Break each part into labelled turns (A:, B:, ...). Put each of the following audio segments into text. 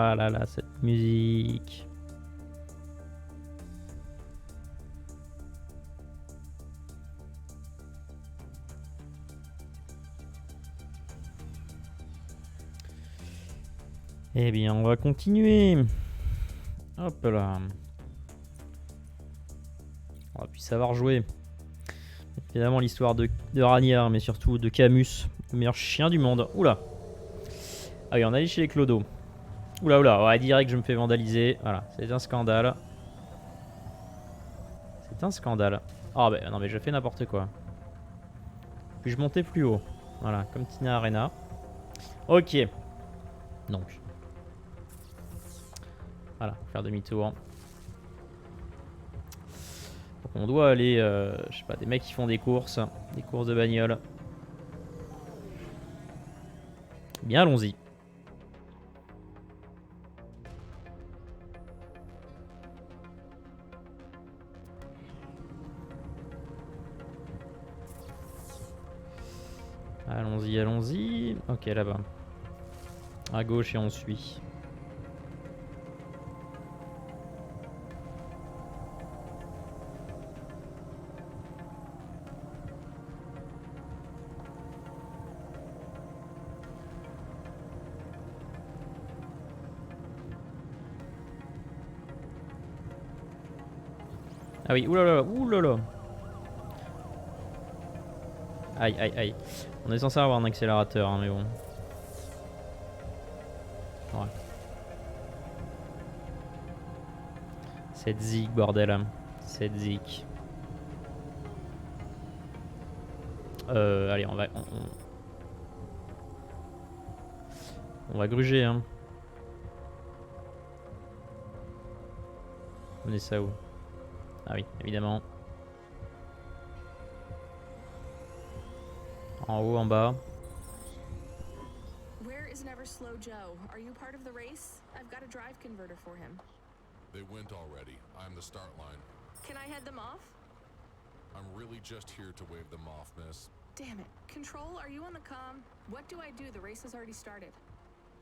A: Ah là là, cette musique. Eh bien, on va continuer. Hop là. On va plus savoir jouer. Évidemment, l'histoire de Rania, mais surtout de Camus, le meilleur chien du monde. Oula. Ah oui, on allait chez les clodos. Oula, oula, ouais, direct, je me fais vandaliser. Voilà, c'est un scandale. C'est un scandale. Ah bah non, mais je fais n'importe quoi. Puis-je monter plus haut? Voilà, comme Tina Arena. Ok. Donc. Voilà, faire demi-tour. Donc on doit aller, je sais pas, des mecs qui font des courses de bagnole. Bien, allons-y. Allons-y, allons-y. Ok, là-bas. À gauche et on suit. Ah oui, oulala, oulala. Aïe, aïe, aïe. On est censé avoir un accélérateur, hein, mais bon. Ouais. Cette zig, bordel. Cette zig. Allez, on va gruger, hein. On est ça où? Ah oui, évidemment. En haut, en bas.
B: Where is Never Slow Joe? Are you part of the race? I've got a drive converter for him.
C: They went already. I'm the start line.
B: Can I head them off?
C: I'm really just here to wave them off, miss.
B: Damn it. Control, are you on the comm? What do I do? The race has already started.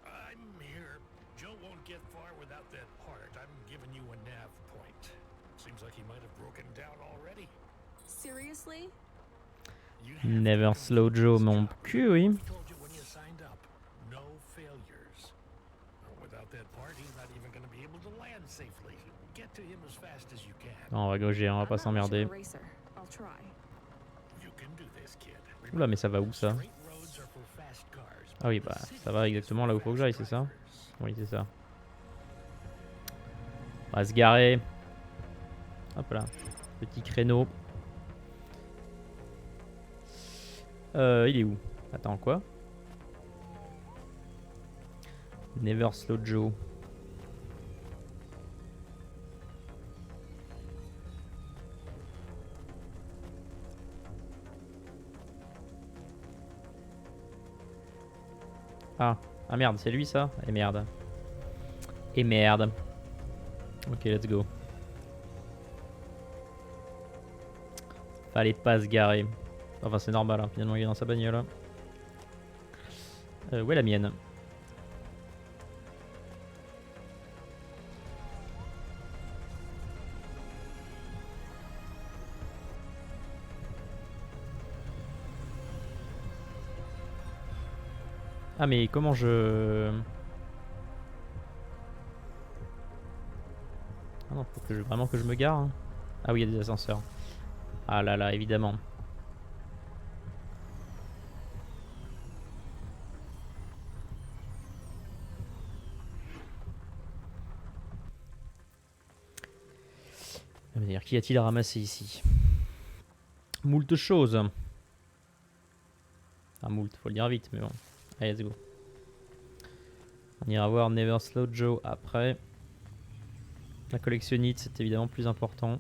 D: I'm here. Joe won't get far without that part. I'm giving you a nav point. Seems like he might have broken down already.
B: Seriously?
A: Never Slow Joe, mon cul, oui.
D: Told you when you signed up. No failures. Without that part, he's not even going to be able to land safely. Get to him as fast as you can.
A: Non, on va gruger, on va pas s'emmerder. Oula, mais ça va où ça? Ah oui, bah ça va exactement là où faut que j'aille, c'est ça? Oui, c'est ça. On va se garer. Hop là. Petit créneau. Il est où? Attends, quoi? Never Slow Joe. Ah merde, c'est lui ça? Et merde. Et merde. Ok, let's go. Fallait pas se garer. Enfin, c'est normal, hein. Finalement, il est dans sa bagnole. Où est la mienne? Ah mais comment je... Ah non, faut que vraiment que je me gare, hein. Ah oui, il y a des ascenseurs. Ah là là, évidemment. Ça veut dire, qu'y a-t-il à ramasser ici? Moult choses. Ah moult, faut le dire vite, mais bon. Allez, let's go. On ira voir Never Slow Joe après. La collectionnite, c'est évidemment plus important.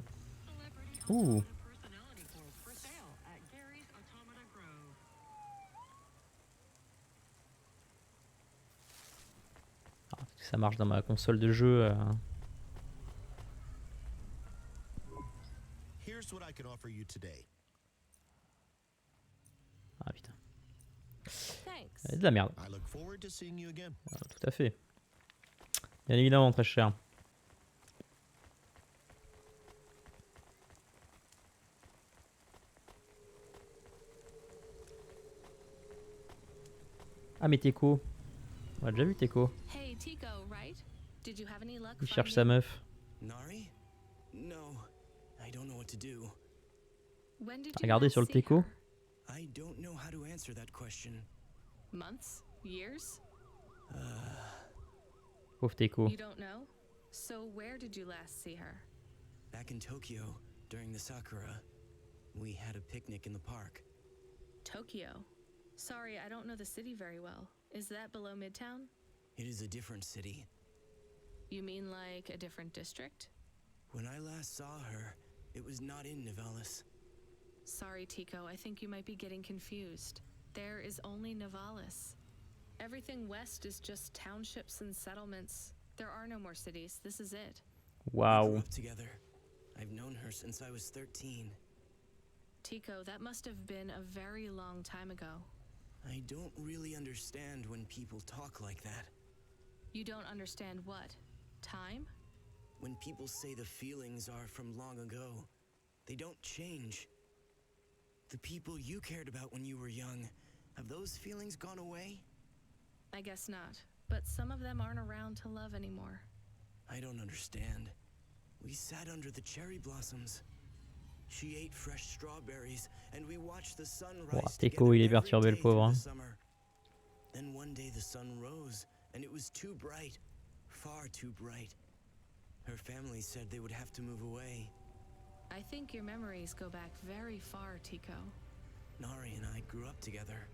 A: Ouh. Ah, ça marche dans ma console de jeu. Ah putain. C'est de la merde. Ah, tout à fait. Bien évidemment, très cher. Ah mais Teco. On a déjà vu Teco.
B: Hey, Tico, right? Did you have any luck
A: Il cherche sa
B: finding...
A: meuf.
E: Nari? No, I don't know what to do.
B: When did you
A: Regardez
B: last
A: sur le
B: see
A: Teco.
B: her?
E: I don't know how to answer that question.
B: Months? Years?
A: Pauvre Teco.
B: You don't know? So where did you last see her?
E: Back in Tokyo, during the Sakura, we had a picnic in the park.
B: Tokyo. Sorry, I don't know the city very well. Is that below Midtown?
E: It is a different city.
B: You mean like a different district?
E: When I last saw her, it was not in Nivalis.
B: Sorry, Tico, I think you might be getting confused. There is only Nivalis. Everything west is just townships and settlements. There are no more cities. This is it.
E: We grew
A: Waouh.
E: up together. I've known her since I was 13.
B: Tico, that must have been a very long time ago.
E: I don't really understand when people talk like that.
B: You don't understand what? Time?
E: When people say the feelings are from long ago, they don't change. The people you cared about when you were young, have those feelings gone away?
B: I guess not. But some of them aren't around to love anymore.
E: I don't understand. We sat under the cherry blossoms. She ate fresh strawberries, and we watched the sun
A: Ouah,
E: rise
A: Teco,
E: together
A: il est
E: every
A: perturbé, le
E: day
A: pauvre,
E: through
A: hein.
E: the summer. Then one day the sun rose, and it was too bright, far too bright. Her family said they would have to move away.
B: I think your memories go back very far, Tico.
E: Nari and I grew up together.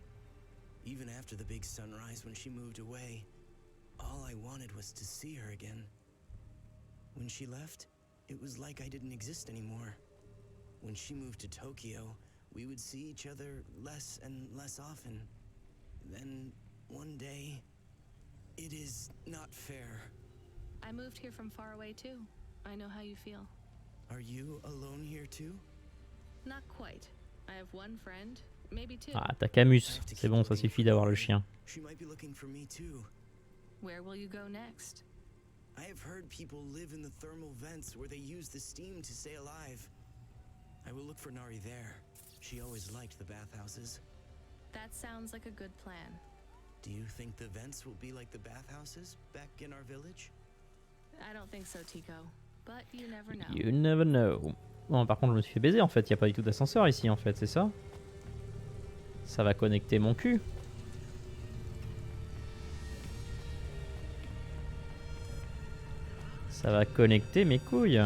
E: Even after the big sunrise when she moved away, all I wanted was to see her again. When she left, it was like I didn't exist anymore. When she moved to Tokyo, we would see each other less and less often. Then, one day, it is not fair.
B: I moved here from far away too. I know how you feel.
E: Are you alone here too?
B: Not quite. I have one friend, maybe two.
A: Ah, t'as Camus. C'est bon, ça suffit d'avoir le chien.
E: She might be looking for me too.
B: Where will you go next?
E: I have heard people live in the thermal vents where they use the steam to stay alive. I will look for Nari there. She always liked the bathhouses.
B: That sounds like a good plan.
E: Do you think the vents will be like the bathhouses back in our village?
B: I don't think so, Tico. But you never know.
A: You never know. Bon, par contre, je me suis fait baiser en fait. Il n'y a pas du tout d'ascenseur ici en fait, c'est ça? Ça va connecter mon cul. Ça va connecter mes couilles.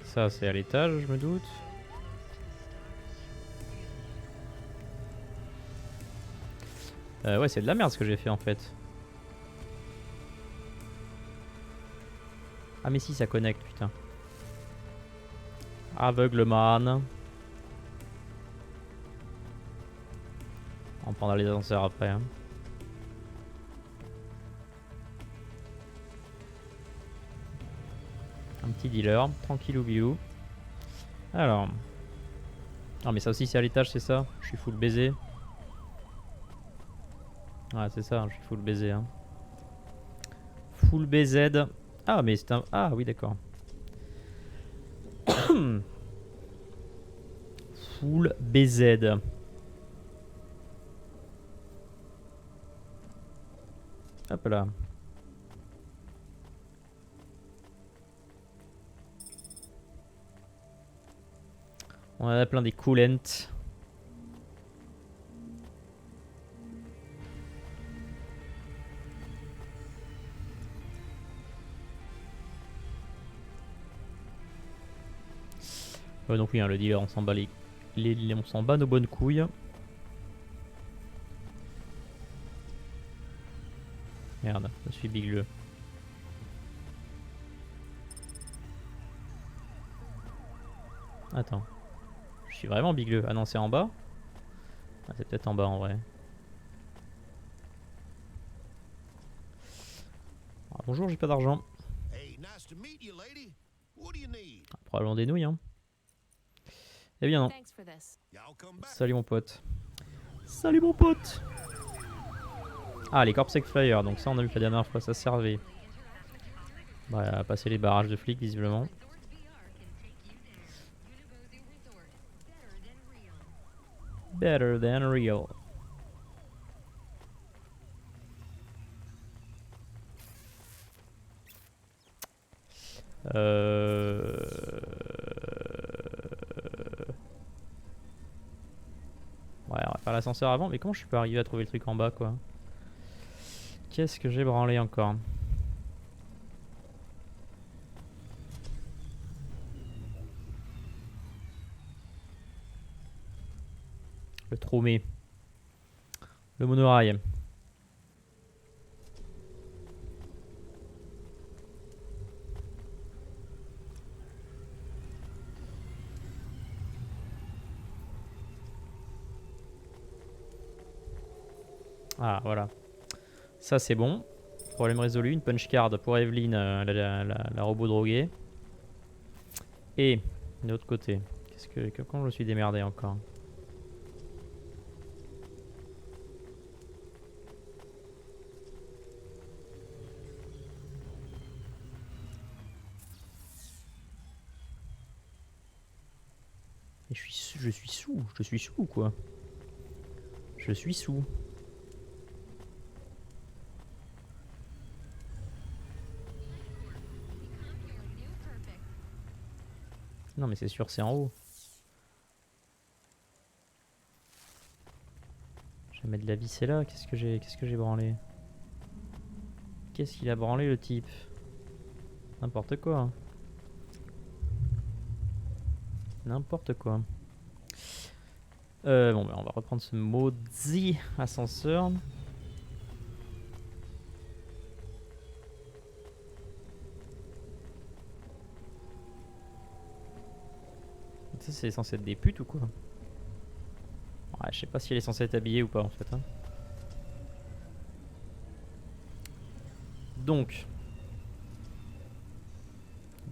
A: Ça, c'est à l'étage, je me doute. Ouais, c'est de la merde ce que j'ai fait en fait. Ah mais si, ça connecte, putain. Aveugleman. On prendra les ascenseurs après. Hein. Un petit dealer, tranquillou bilou. Alors. Ah mais ça aussi c'est à l'étage, c'est ça? Je suis full baiser. Ouais, c'est ça, je suis full baiser. Hein. Full BZ. Ah mais c'est un... Ah oui d'accord. Full BZ. Hop là. On en a plein des coolants. Donc oui, hein, le dealer, on s'en bat on s'en bat nos bonnes couilles. Merde, je suis bigleux. Attends. Je suis vraiment bigleux. Ah non, c'est en bas? Ah, c'est peut-être en bas en vrai. Ah, bonjour, j'ai pas d'argent.
F: Hey, nice to meet you, lady. What do you need?
A: Ah, probablement des nouilles, hein. Eh bien non.
B: Thanks for this.
F: Y'all come back.
A: Salut mon pote. Salut mon pote. Ah, les Corpsec Flyers, donc ça on a vu que la dernière fois ça servait. Bah, à passer les barrages de flics visiblement. Better than real. Ouais, on va faire l'ascenseur avant, mais comment je suis pas arrivé à trouver le truc en bas quoi? Qu'est-ce que j'ai branlé encore? Le tromé. Le monorail. Ah, voilà. Ça, c'est bon. Problème résolu. Une punch card pour Evelyn, la robot droguée. Et, de l'autre côté. Comment je me suis démerdé encore? Et je suis sous quoi. Je suis sous. Non mais c'est sûr c'est en haut. Je vais mettre de la vis là. Qu'est-ce que j'ai branlé? Qu'est-ce qu'il a branlé le type? N'importe quoi. Hein. N'importe quoi. Bon bah on va reprendre ce maudit ascenseur. Ça c'est censé être des putes ou quoi? Ouais, je sais pas si elle est censée être habillée ou pas en fait. Hein. Donc,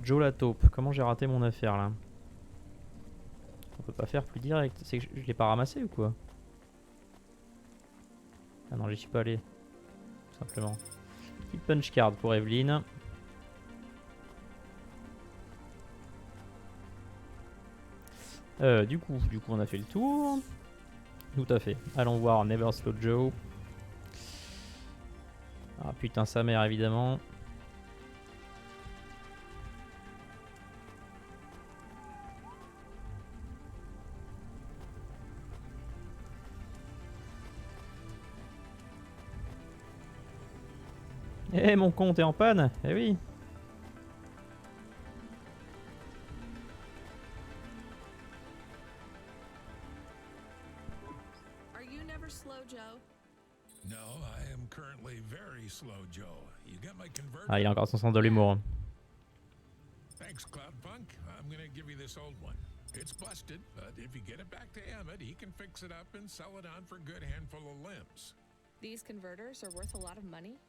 A: Joe la taupe. Comment j'ai raté mon affaire là? On peut pas faire plus direct. C'est que je l'ai pas ramassé ou quoi? Ah non, j'y suis pas allé. Tout simplement. Petite punch card pour Evelyn. Du coup, on a fait le tour. Tout à fait. Allons voir Never Slow Joe. Ah putain, sa mère évidemment. Eh mon compte est en panne. Eh oui.
B: Are you never slow, Joe?
D: No, I am currently very slow, Joe. You got my converter?
A: Ah, il a encore son sens de l'humour. Hein.
D: Thanks, Cloudpunk. I'm gonna give you this old one. It's busted, but if you get it back to Emmett, he can fix it up and sell it on for a good handful of limbs.
B: These converters are worth a lot of money?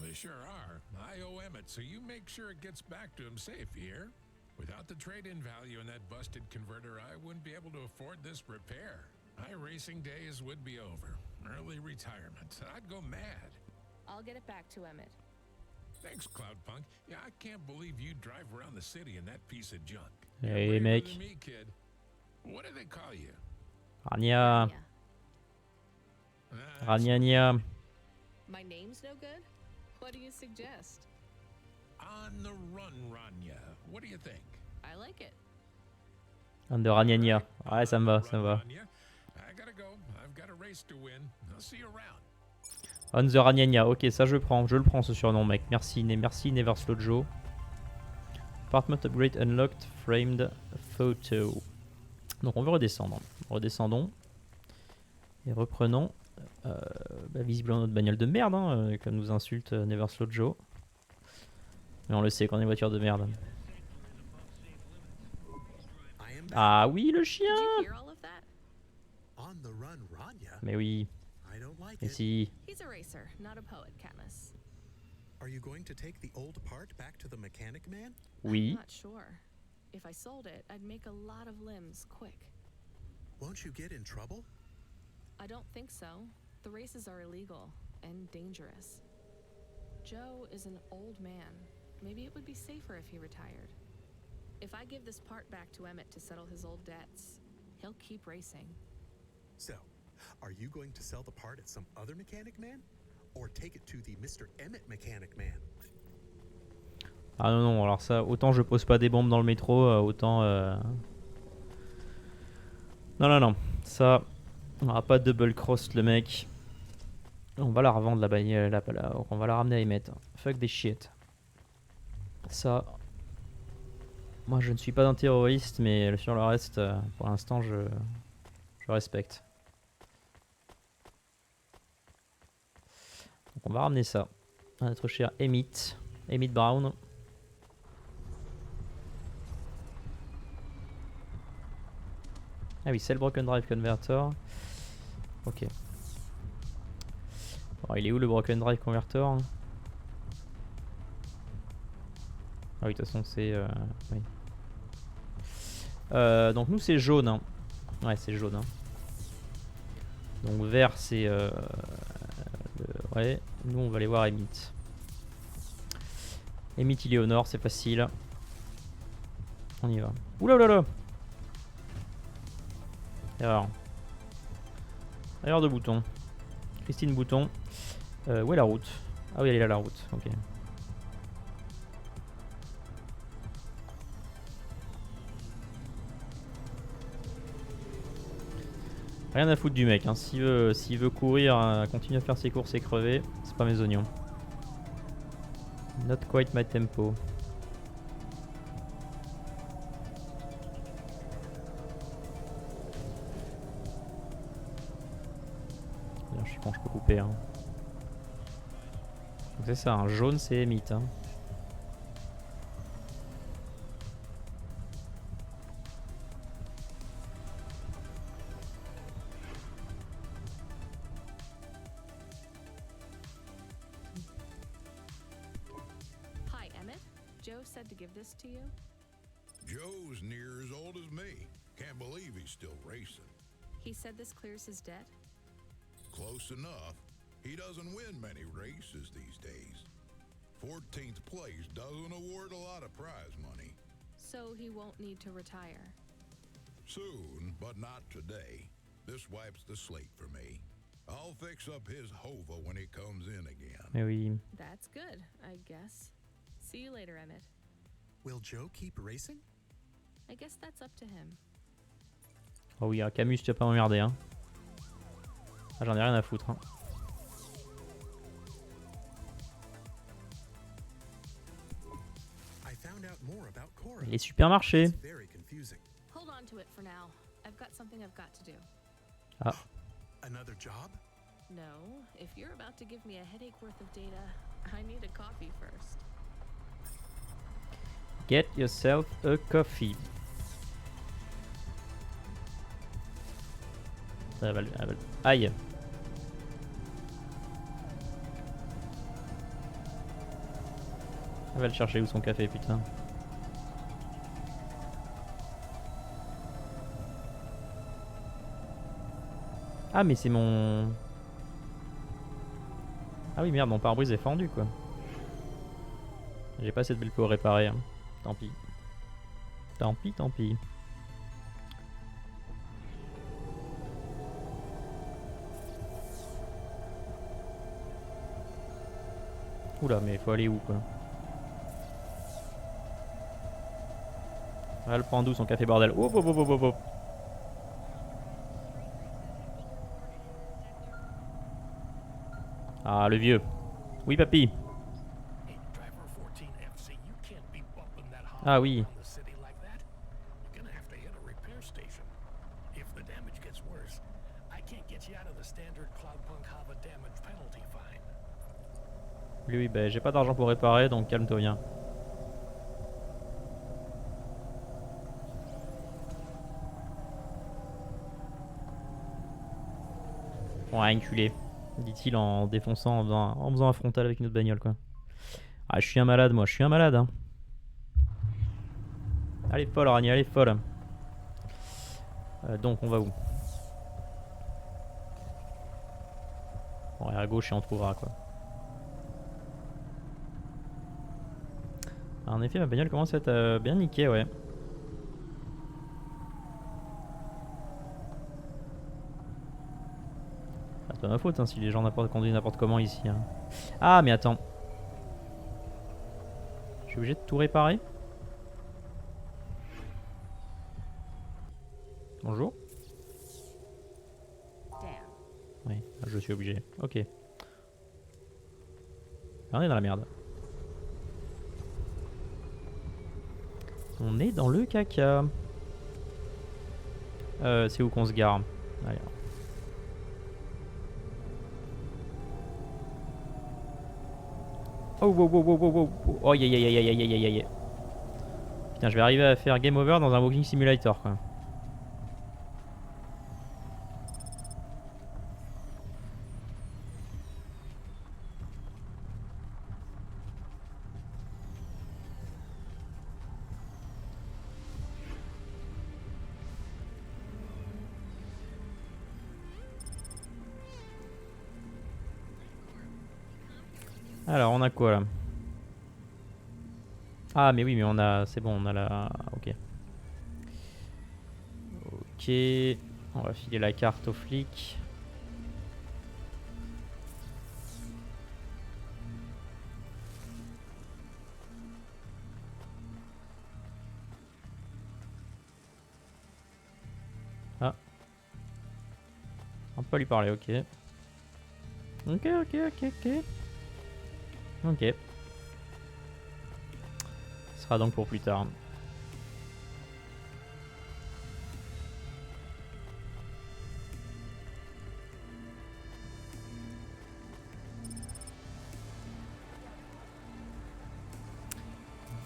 D: They sure are. I owe Emmett, so you make sure it gets back to him safe, you hear? Without the trade-in value in that busted converter, I wouldn't be able to afford this repair. My racing days would be over. Early retirement. I'd go mad.
B: I'll get it back to Emmett.
D: Thanks, Cloudpunk. Yeah, I can't believe you drive around the city in that piece of junk.
A: Hey,
D: You're braver
A: mec.
D: than me, kid. What do they call you?
A: Rania.
B: Yeah.
A: Rania.
B: My name's no good? What do you suggest?
D: On the run, Rania. What do you think?
B: I like it.
A: Un de Rania. Ouais, ça me va, ça me va.
D: Rania. I gotta go. I've got a race to win. I'll see you around.
A: On the Rania. Ok, ça je le prends ce surnom, mec. Merci, merci Never Slow Joe. Apartment upgrade unlocked, framed photo. Donc on veut redescendre. Redescendons. Et reprenons. Visiblement notre bagnole de merde, hein, comme nous insulte Never Slow Joe. Mais on le sait qu'on est une voiture de merde. Ah oui, le chien!
B: Did you hear all of that?
F: On the run, Rania.
A: Mais oui,
F: I don't like
A: mais
F: it.
A: si.
B: He's a racer, not a poet, Camus.
F: Are you going to take the old part back to the mechanic man?
A: Oui.
B: I'm not sure. If I sold it, I'd make a lot of limbs quick.
F: Won't you get in trouble?
B: I don't think so. The races are illegal, and dangerous. Joe is an old man. Maybe it would be safer if he retired. If I give this part back to Emmett to settle his old debts, he'll keep racing.
G: So, are you going to sell the part at some other mechanic man? Or take it to the Mr. Emmett mechanic man?
A: Ah non, non, alors ça, autant je pose pas des bombes dans le métro, autant... Non, non, non, ça, on aura pas double cross le mec. On va la revendre la bagnole, on va la ramener à Emmett. Fuck des shit. Ça... Moi je ne suis pas un terroriste, mais sur le reste, pour l'instant, je respecte. Donc on va ramener ça à notre cher Emmett Brown. Ah oui, c'est le Broken Drive Converter. Ok. Alors, il est où le Broken Drive Converter? Ah oui, de toute façon, c'est... oui. Donc nous, c'est jaune. Hein. Ouais, c'est jaune. Hein. Donc vert, c'est... ouais, nous, on va aller voir Emmett. Emmett, il est au nord, c'est facile. On y va. Oula là là. Erreur. Erreur de bouton. Christine Bouton. Où est la route? Ah oui, elle est là la route. Ok. Rien à foutre du mec. Hein. S'il veut courir, continuer à faire ses courses et crever, c'est pas mes oignons. Not quite my tempo. Je suis con, je peux couper. Hein. C'est ça, un jaune c'est Emmett. Hein.
B: Hi, Emmett. Joe said to give this to you.
D: Joe's near as old as me. Can't believe he's still racing.
B: He said this clears his debt.
D: Close enough. He doesn't win many races these days. 14th place doesn't award a lot of prize money.
B: So he won't need to retire.
D: Soon, but not today. This wipes the slate for me. I'll fix up his hova when he comes in again.
A: Mais oui.
B: That's good, I guess. See you later, Emmett.
G: Will Joe keep racing?
B: I guess that's up to him.
A: Oh oui, Camus, tu vas pas m'emmerder. Hein. Ah, j'en ai rien à foutre. Hein. Les supermarchés.
B: Hold on to it for now. I've got something I've got to do.
A: Ah.
G: Another job?
B: No, if you're about to give me a headache worth of data, I need a coffee first.
A: Get yourself a coffee. Ça va, aïe. Elle va le chercher où son café, putain. Ah mais c'est mon... Ah oui merde, mon pare-brise est fendu quoi. J'ai pas assez de velcro à réparer. Hein. Tant pis. Tant pis, tant pis. Oula, mais il faut aller où quoi? Elle prend d'où son café bordel? Hop hop hop hop hop. Ah le vieux. Oui papy. Ah oui. Oui, bah, j'ai pas d'argent pour réparer, donc calme-toi bien. Ouais, enculé, dit-il en défonçant, en faisant un frontal avec une autre bagnole, quoi. Ah, je suis un malade, moi, je suis un malade. Hein. Elle est folle, Rania, elle est folle. Donc, on va où? Ouais, à gauche et on trouvera quoi. En effet, ma bagnole commence à être bien niquée, ouais. Ah, c'est pas ma faute hein, si les gens conduisent n'importe comment ici. Hein. Ah, mais attends. Je suis obligé de tout réparer? Bonjour. Oui, je suis obligé. Ok. On est dans la merde. On est dans le caca. C'est où qu'on se gare? Allez. Oh, wow, wow, wow, wow, wow. Oh, aïe, aïe, aïe, aïe, aïe, aïe, aïe. Putain, je vais arriver à faire game over dans un walking simulator, quoi. Alors, on a quoi là? Ah, mais oui, mais on a. C'est bon, on a la. Ok. Ok. On va filer la carte aux flics. Ah. On peut lui parler, ok. Ok, ok, ok, ok. Ok. Ce sera donc pour plus tard.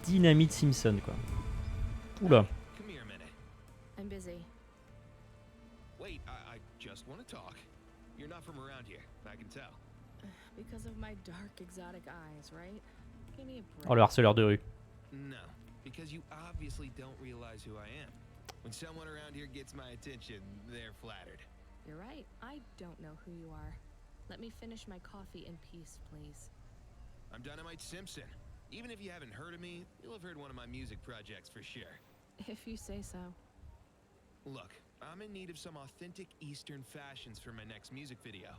A: Dynamite Simpson, quoi. Oula.
H: Come here a minute.
B: I'm busy.
H: Wait, I just want to talk. You're not from around here, I can tell.
B: Because of my dark, exotic eyes, right? Give me a break.
A: Oh, le harceleur de rue.
H: No, because you obviously don't realize who I am. When someone around here gets my attention, they're flattered.
B: You're right. I don't know who you are. Let me finish my coffee in peace, please.
H: I'm Dynamite Simpson. Even if you haven't heard of me, you'll have heard one of my music projects for sure.
B: If you say so.
H: Look, I'm in need of some authentic Eastern fashions for my next music video.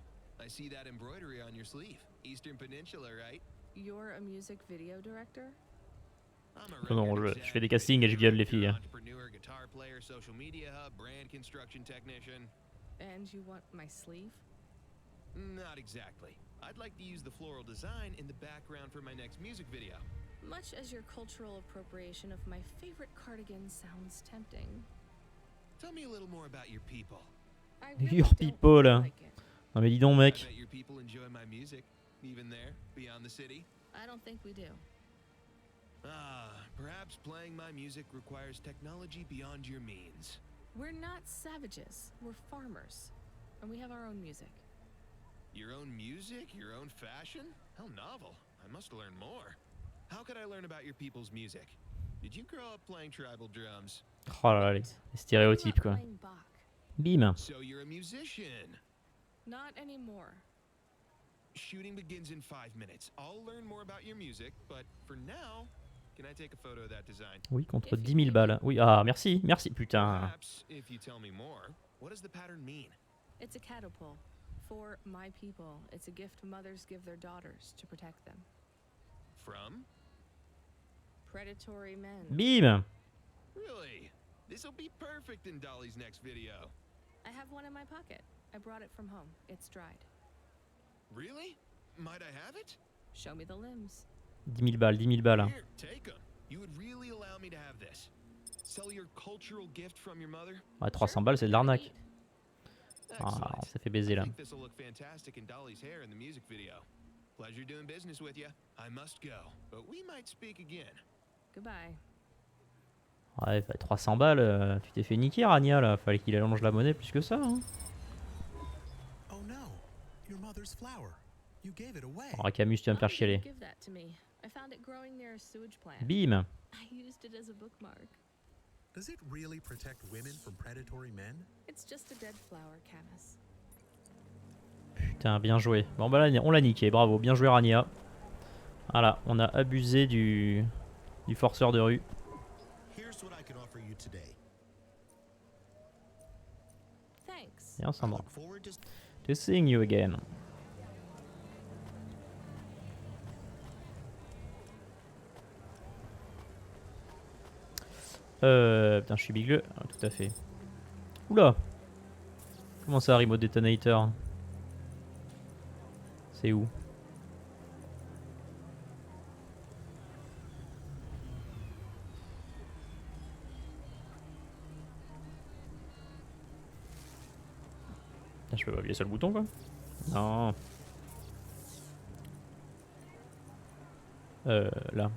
H: I see that embroidery on your sleeve. Eastern Peninsula, right?
B: You're a music video director?
H: I'm a
A: Non,
H: record
A: je fais des
H: exec,
A: castings et je viole les
H: director,
A: filles. Hein.
H: entrepreneur, guitar player, social media hub, brand construction technician.
B: And you want my sleeve?
H: Not exactly. I'd like to use the floral design in the background for my next music video.
B: Much as your cultural appropriation of my favorite cardigan sounds tempting.
H: Tell me a little more about your people.
B: I
A: Your
B: don't
A: people,
B: feel
A: là.
B: like it.
A: Non mais dis donc,
H: I
A: mec.
H: bet your people enjoy my music, even there, beyond the city.
B: I don't think we do.
H: Ah, perhaps playing my music requires technology beyond your means.
B: We're not savages. We're farmers. And we have our own music.
H: Your own music? Your own fashion? How novel. I must learn more. How could I learn about your people's music? Did you grow up playing tribal drums?
A: Oh là là, les stéréotypes, quoi.
B: Playing Bach.
A: Bim.
H: So you're a musician.
B: Not anymore.
H: Shooting begins in 5 minutes. I'll learn more about your music, but for now, can I take a photo of that design?
A: Oui, contre 10 000 balles. Oui, ah, merci, merci, putain.
H: Perhaps, if you tell me more, what does the pattern mean?
B: It's a catapult. For my people, it's a gift mothers give their daughters to protect them.
H: From?
B: Predatory men.
A: Bim.
H: Really? This'll be perfect in Dolly's next video.
B: I have one in my pocket. I brought it from home. It's dried.
H: Really? Might I have it?
B: Show me the limbs.
A: 10 000 balles, 10 000 balles.
H: Here, take them. You would really allow me to have this? Sell your cultural gift from your mother?
A: Ouais, 300 balles, c'est de l'arnaque. Ah,
H: Excellent.
A: on s'est fait baiser là.
H: I think this'll look fantastic in Dolly's hair in the music video. Pleasure doing business with you. I must go, but we might speak again.
B: Goodbye.
A: Ouais, 300 balles, tu t'es fait niquer, Rania là. Fallait qu'il allonge la monnaie plus que ça. Hein.
G: Oh no, your mother's flower. You gave it away.
A: Oh, Camus, tu vas me faire
B: Mommy
A: chialer.
B: didn't give that to me. I found it growing near a sewage plant.
A: Bim.
B: I used it as a bookmark.
G: Does it really protect women from predatory men?
B: It's just a dead flower, Camus.
A: Putain, bien joué. Bon bah là, on l'a niqué, bravo, bien joué Rania. Voilà, on a abusé du forceur de rue.
F: Here's what I can offer you today.
B: Thanks.
A: Et on s'en
F: I
A: va.
F: look forward to
A: To seeing you again. Putain, je suis bigleux. Ah, tout à fait. Oula! Comment ça, remote detonator? C'est où? Putain, je peux pas appuyer sur le bouton quoi? Non. Là.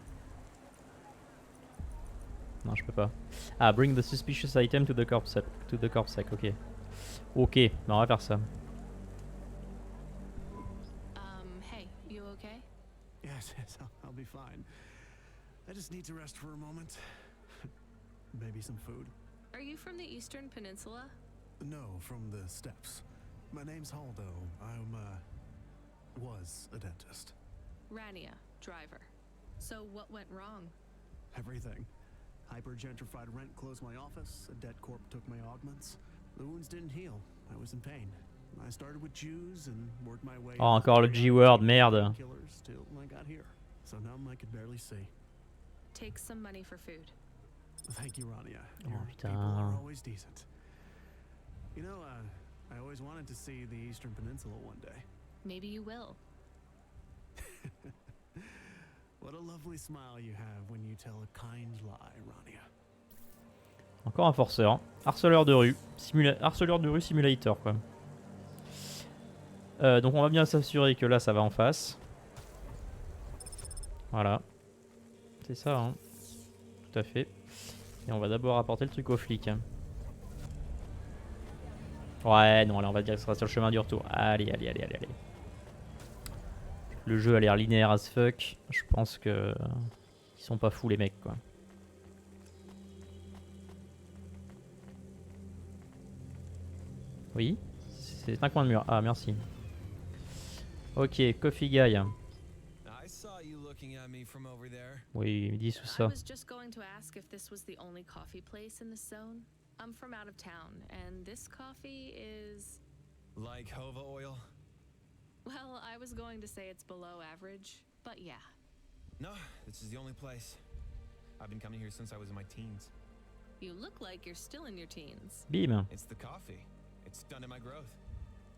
A: Non, je peux pas. Ah, bring the suspicious item to the corpse sec. Ok. Ok, bah on va faire ça.
B: Hey, you okay?
I: Yes, yes, I'll be fine. I just need to rest for a moment. Maybe some food.
B: Are you from the Eastern Peninsula?
I: No, from the steppes. My name's Haldo. Was a dentist.
B: Rania, driver. So what went wrong?
I: Everything. Hyper-gentrified rent closed my office, a debt corp took my augments. The wounds didn't heal. I was in pain. I started with Jews and worked my way
A: Oh, encore le G-word, merde.
I: killers till I got here. So now I could barely see.
B: Take some money for food.
I: Thank you, Rania.
A: Oh,
I: Your
A: putain.
I: people are always decent. You know, I always wanted to see the Eastern Peninsula one day.
B: Maybe you will.
I: What a lovely smile you have when you tell a kind lie, Rania.
A: Encore un forceur. Harceleur de rue. Harceleur de rue simulator quoi. Donc on va bien s'assurer que là ça va en face. Voilà. C'est ça hein. Tout à fait. Et on va d'abord apporter le truc aux flics. Hein. Ouais non là on va dire que ce sera sur le chemin du retour. Allez. Le jeu a l'air linéaire as fuck. Je pense que ils sont pas fous les mecs quoi. Oui, c'est un coin de mur. Ah merci. Ok, Coffee Guy.
J: I saw you looking at me from over there.
A: Oui, ils disent tout
B: I
A: ça.
B: was just going to ask if this was the only coffee place in this zone. I'm from out of town, and this coffee is...
J: Like Hova oil?
B: Well, I was going to say it's below average, but yeah.
J: No, this is the only place. I've been coming here since I was in my teens.
B: You look like you're still in your teens.
A: Bim.
J: It's the coffee. It's stunted my growth.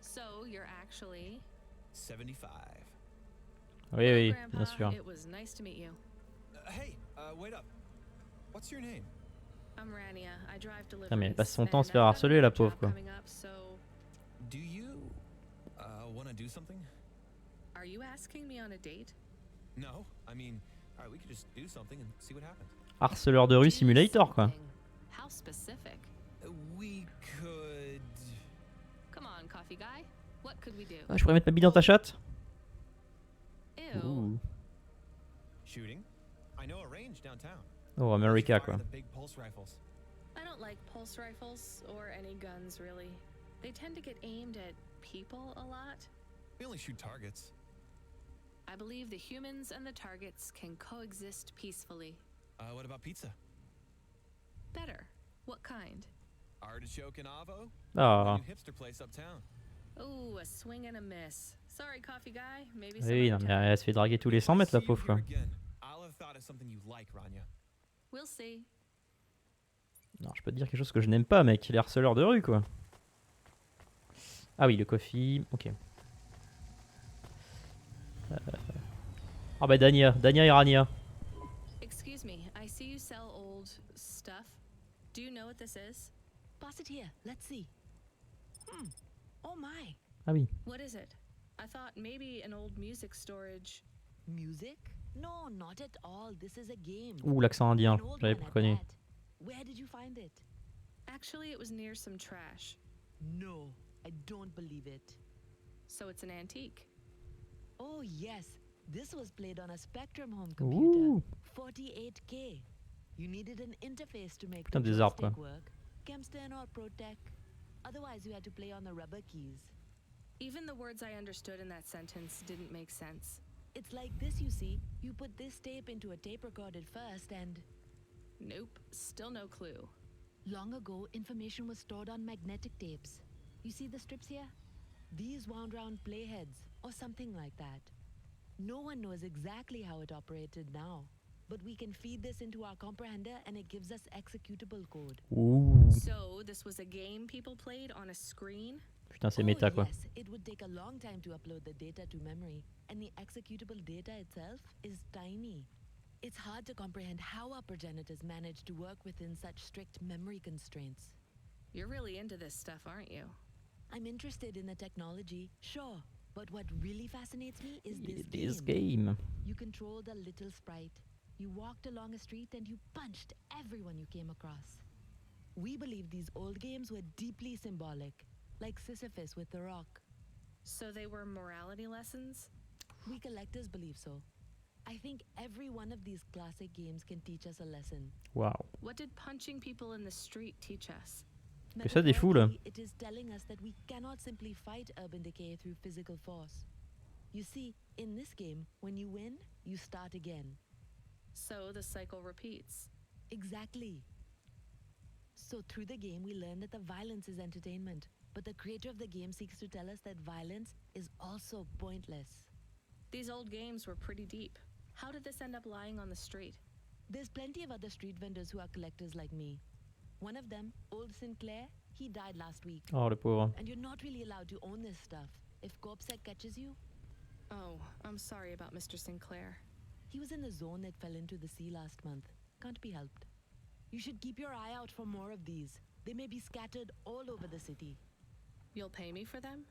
B: So you're actually...
J: 75.
A: Oui,
B: Grandpa,
A: bien sûr.
B: it was nice to meet you.
J: Hey, wait up. What's your name?
B: I'm Rania. I drive deliveries.
A: Putain, mais elle passe son temps à se
B: and
A: faire
B: I've got
A: harceler,
B: another
A: la pauvre,
B: job
A: quoi.
B: coming up, so
J: Do you want to do something?
B: are you asking me on a date?
J: No, I mean, all right, we could just do something and see what happens.
A: Harceleur de rue
B: Do
A: simulator quoi.
B: something. How specific?
J: We could.
B: Come on, coffee guy. What could we do?
A: Ah, je pourrais mettre ma bille dans ta chatte.
B: Ew.
A: Ouh.
J: Shooting? I know a range downtown.
A: Oh, America quoi.
J: The big pulse rifles.
B: I don't like pulse rifles or any guns really. They tend to get aimed at people a lot.
J: We only shoot targets.
B: I believe the humans and the targets can coexist peacefully.
J: What about pizza?
B: Better. What kind?
J: Artichoke and avo?
A: Ah.
J: New hipster place uptown.
B: Ooh, a swing and a miss. Sorry, coffee guy. Maybe some
A: Oui, non
B: other
A: mais
B: time.
A: elle se fait draguer tous les 100 mètres la
J: See you
A: pauvre quoi.
J: here again. I'll have thought of something you like, Rania.
B: We'll see.
A: Non, je peux te dire quelque chose que je n'aime pas mec, il est harceleur de rue quoi. Ah oui, le coffee, ok. Ah bah Dania et Rania.
B: Excuse me, I see you sell old stuff. Do you know what this is?
K: Pass it here. Let's see. Oh my.
A: Ah oui.
B: What is it? I thought maybe an old music storage.
K: Music? No, not at all. This is a game.
A: Ouh, l'accent indien,
K: An old
A: j'avais
K: one
A: pas
K: at
A: reconnu.
K: that. Where did you find it?
B: Actually, it was near some trash.
K: No, I don't believe it.
B: So it's an antique.
K: Oh yes, this was played on a Spectrum home computer.
A: Ouh.
K: 48K. You needed an interface to make
A: Putain,
K: the
A: des arbres,
K: joystick
A: quoi.
K: work. Kempston or Protec. Otherwise, you had to play on the rubber keys.
B: Even the words I understood in that sentence didn't make sense.
K: It's like this, you see. You put this tape into a tape recorder first and...
B: Nope, still no clue.
K: Long ago, information was stored on magnetic tapes. You see the strips here? These wound round playheads, or something like that. No one knows exactly how it operated now, but we can feed this into our comprehender and it gives us executable code.
A: Ouh.
B: So, this was a game people played on a screen?
A: Putain, c'est méta quoi.
K: Yes, it would take a long time to upload the data to memory, and the executable data itself is tiny. It's hard to comprehend how our progenitors managed to work within such strict memory constraints.
B: You're really into this stuff, aren't you?
K: I'm interested in the technology, sure, but what really fascinates me is
A: This game.
K: You controlled a little sprite. You walked along a street and you punched everyone you came across. We believe these old games were deeply symbolic, like Sisyphus with the rock.
B: So they were morality lessons?
K: We collectors believe so. I think every one of these classic games can teach us a lesson.
A: Wow.
B: What did punching people in the street teach us?
A: Que ça des fous là.
K: It is telling us that we cannot simply fight urban decay through physical force. You see, in this game, when you win, you start again.
B: So the cycle repeats.
K: Exactly. So through the game, we learn that the violence is entertainment, but the creator of the game seeks to tell us that violence is also pointless.
B: These old games were pretty deep. How did this end up lying on the street?
K: There's plenty of other street vendors who are collectors like me. One of them, Old Sinclair, he died last week.
A: Oh, le pauvre.
K: And you're not really allowed to own this stuff. If Corpsec catches you...
B: Oh, I'm sorry about Mr. Sinclair.
K: He was in the zone that fell into the sea last month. Can't be helped. You should keep your eye out for more of these. They may be scattered all over the city.
B: You'll pay me for them?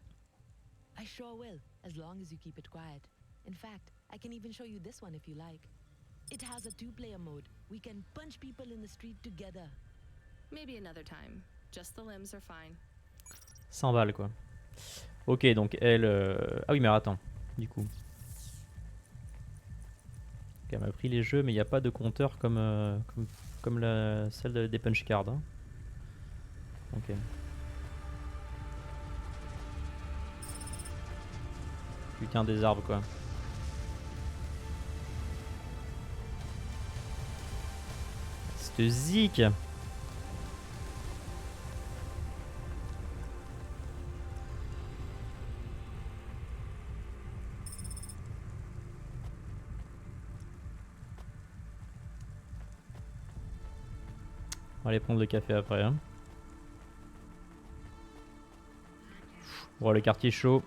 K: I sure will, as long as you keep it quiet. In fact, I can even show you this one if you like. It has a 2-player mode. We can punch people in the street together.
B: Maybe another time. Just the limbs are fine.
A: 100 balles quoi. Ok, donc elle... Ah oui, mais attends, du coup. Ok, elle m'a pris les jeux, mais il n'y a pas de compteur comme, comme celle des punch cards. Hein. Ok. Putain des arbres quoi. Cette zik. On va aller prendre le café après. Hein. Bon, le quartier chaud.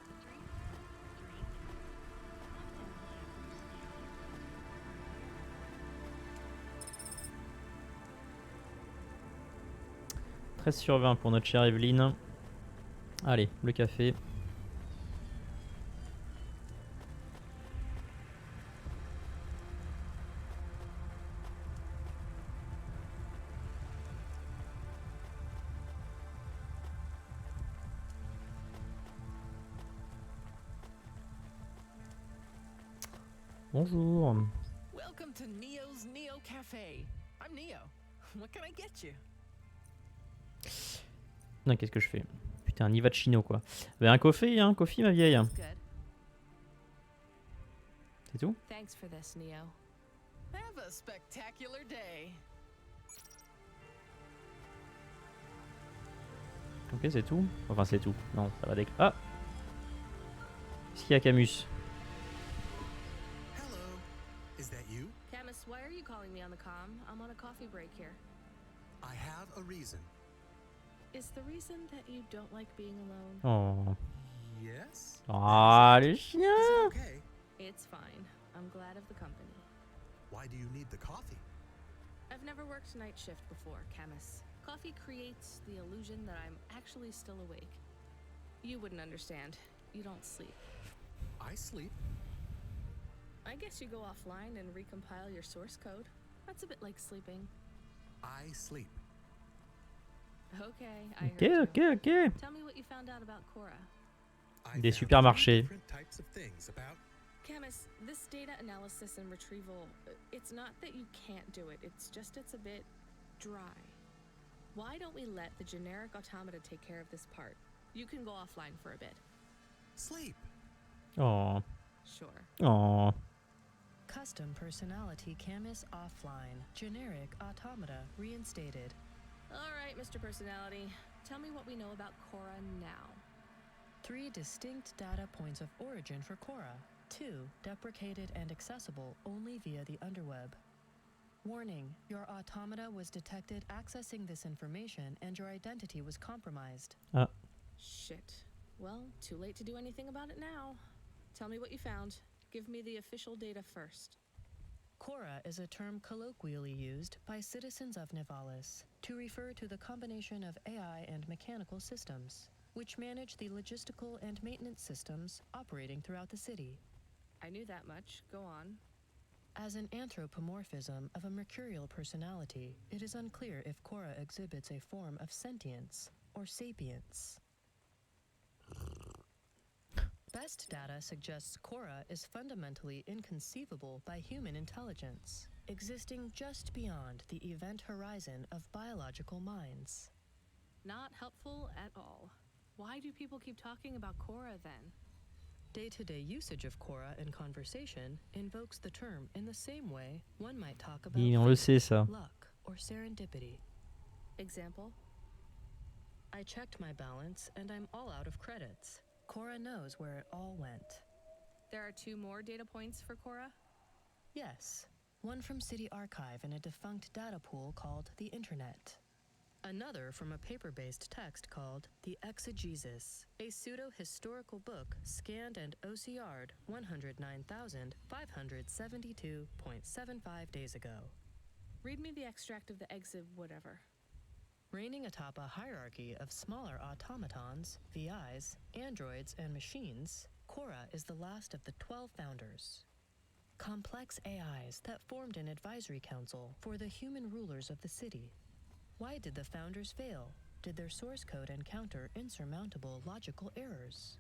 A: Sur 20 pour notre chère Evelyne. Allez, le café. Bonjour.
L: Welcome to Neo's Neo Cafe. I'm Neo. What can I get you?
A: Non, qu'est-ce que je fais? Putain, un Iva de chino quoi. Un coffee, hein, coffee ma vieille. C'est tout?
B: Thanks for this, Neo.
L: Have a spectacular day.
A: Ok, c'est tout. Enfin, c'est tout. Non, ça va déc... Ah! Qu'est-ce qu'il y a, Camus?
G: Hello. Is that you?
B: Camus, why are you calling me on the comm? I'm on a coffee break here.
G: I have a reason.
B: Is the reason that you don't like being alone?
A: Oh.
G: Yes?
A: Ah, les
G: Is
A: chiens!
G: it okay?
B: It's fine. I'm glad of the company.
G: Why do you need the coffee?
B: I've never worked night shift before, Camus. Coffee creates the illusion that I'm actually still awake. You wouldn't understand. You don't sleep.
G: I sleep.
B: I guess you go offline and recompile your source code. That's a bit like sleeping.
G: I sleep.
B: Okay, I
A: Ok,
B: heard
A: ok,
B: you.
A: ok.
B: Tell me what you found out about Cora.
G: I
A: Des
G: found
A: supermarchés.
G: different types of things about.
B: Camus, this data analysis and retrieval, it's not that you can't do it, it's just it's a bit dry. Why don't we let the generic automata take care of this part? You can go offline for a bit.
G: Sleep.
A: Oh.
B: Sure.
A: Oh.
M: Custom personality chemins offline. Generic automata reinstated.
B: All right, Mr. Personality. Tell me what we know about Cora now.
M: 3 distinct data points of origin for Cora. 2 deprecated and accessible only via the underweb. Warning, your automata was detected accessing this information and your identity was compromised.
B: Shit. Well, too late to do anything about it now. Tell me what you found. Give me the official data first.
M: Cora is a term colloquially used by citizens of Nivalis to refer to the combination of AI and mechanical systems, which manage the logistical and maintenance systems operating throughout the city.
B: I knew that much. Go on.
M: As an anthropomorphism of a mercurial personality, it is unclear if Cora exhibits a form of sentience or sapience. Best data suggests Cora is fundamentally inconceivable by human intelligence, existing just beyond the event horizon of biological minds.
B: Not helpful at all. Why do people keep talking about Cora then?
M: Day-to-day usage of Cora in conversation invokes the term in the same way one might talk about
A: Oui, on le sait ça.
M: luck or serendipity.
B: Example?
M: I checked my balance and I'm all out of credits. Cora knows where it all went.
B: There are 2 more data points for Cora?
M: Yes, one from City Archive in a defunct data pool called the Internet. Another from a paper-based text called The Exegesis, a pseudo-historical book scanned and OCR'd 109,572.75 days ago.
B: Read me the extract of the exib whatever.
M: Reigning atop a hierarchy of smaller automatons, VIs, androids, and machines, Cora is the last of the 12 founders. Complex AIs that formed an advisory council for the human rulers of the city. Why did the founders fail? Did their source code encounter insurmountable logical errors?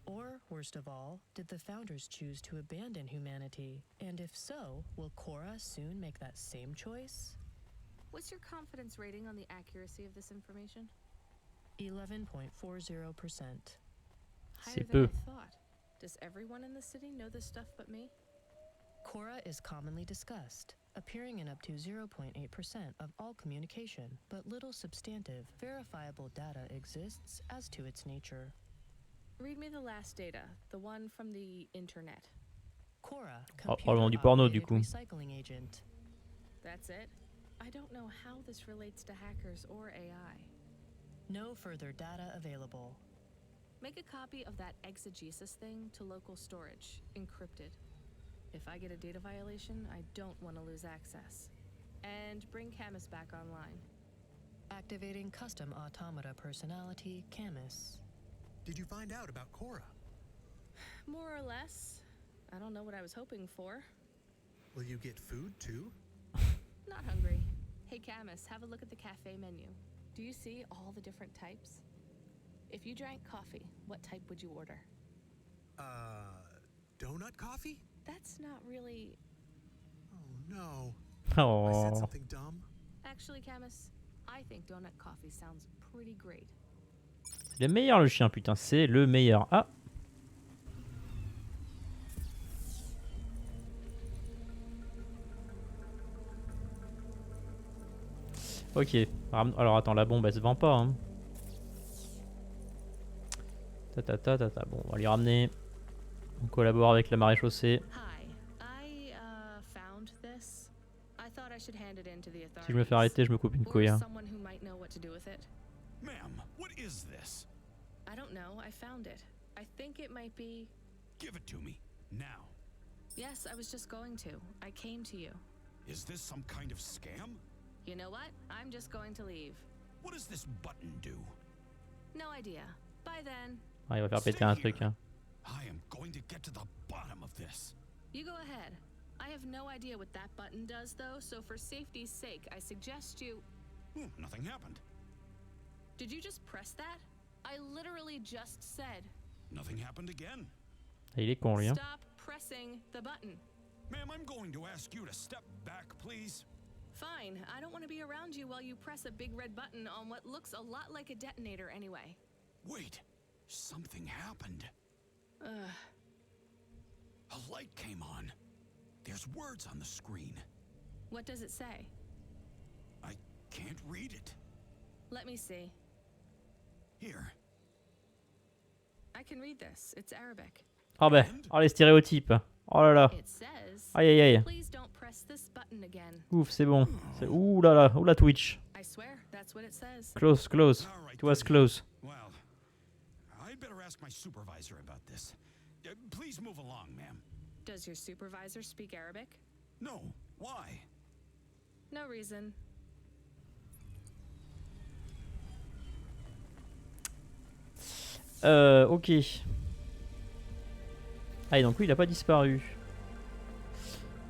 M: Or, worst of all, did the founders choose to abandon humanity? And if so, will Cora soon make that same choice?
B: What's your confidence rating on the accuracy of this information?
M: 11.40%.
B: Higher than I thought. Does everyone in the city know this stuff but me?
M: Cora is commonly discussed, appearing in up to 0.8% of all communication, but little substantive, verifiable data exists as to its nature.
B: Read me the last data, the one from the internet.
M: Cora,
A: Probablement du porno du coup.
M: recycling agent.
B: That's it? I don't know how this relates to hackers or AI.
M: No further data available.
B: Make a copy of that exegesis thing to local storage, encrypted. If I get a data violation, I don't want to lose access. And bring Camus back online.
M: Activating custom automata personality, Camus.
G: Did you find out about Cora?
B: More or less. I don't know what I was hoping for.
G: Will you get food too?
B: Not hungry. Hey Camus, have a look at the cafe menu. Do you see all the different types? If you drank coffee, what type would you order?
G: Donut coffee?
B: That's not really...
G: Oh no.
A: Oh.
G: I said something dumb.
B: Actually, Camus, I think donut coffee sounds pretty great.
A: C'est le meilleur le chien, putain, c'est le meilleur. Ah. Ok. Alors attends, la bombe elle se vend pas. Hein. Bon, on va lui ramener. On collabore avec la maréchaussée. Si je me fais arrêter, je me coupe une couille. Hein.
N: Ma'am, what is this?
B: I don't know. I found it. I think it might be...
N: Give it to me, now.
B: Yes, I was just going to. I came to you.
N: Is this some kind of scam?
B: You know what? I'm just going to leave.
N: What does this button do?
B: No idea. Bye then.
A: Ah, il va faire péter un truc. Hein.
N: I am going to get to the bottom of this.
B: You go ahead. I have no idea what that button does, though, so for safety's sake, I suggest you...
N: Nothing happened.
B: Did you just press that? I literally just said...
N: Nothing happened again.
A: Il est con, lui. Hein.
B: Stop pressing the button.
N: Ma'am, I'm going to ask you to step back, please.
B: Fine. I don't want to be around you while you press a big red button on what looks a lot like a detonator anyway.
N: Wait. Something happened.
B: Ugh.
N: A light came on. There's words on the screen.
B: What does it say?
N: I can't read it.
B: Let me see.
N: Here.
B: I can read this. It's Arabic.
A: Ah ben, oh les stéréotypes. Oh là là.
B: It says,
A: Aïe aïe aïe.
B: please don't press this button again.
A: Ouf, c'est bon. Ouh là là, ouh la Twitch.
B: I swear, that's what it says.
A: Close, close.
N: All right,
A: It was
N: then.
A: close.
N: Well, I'd better ask my supervisor about this. Please move along, ma'am.
B: Does your supervisor speak Arabic?
N: No. Why?
B: No reason.
A: Ok. Ah et donc oui, il a pas disparu.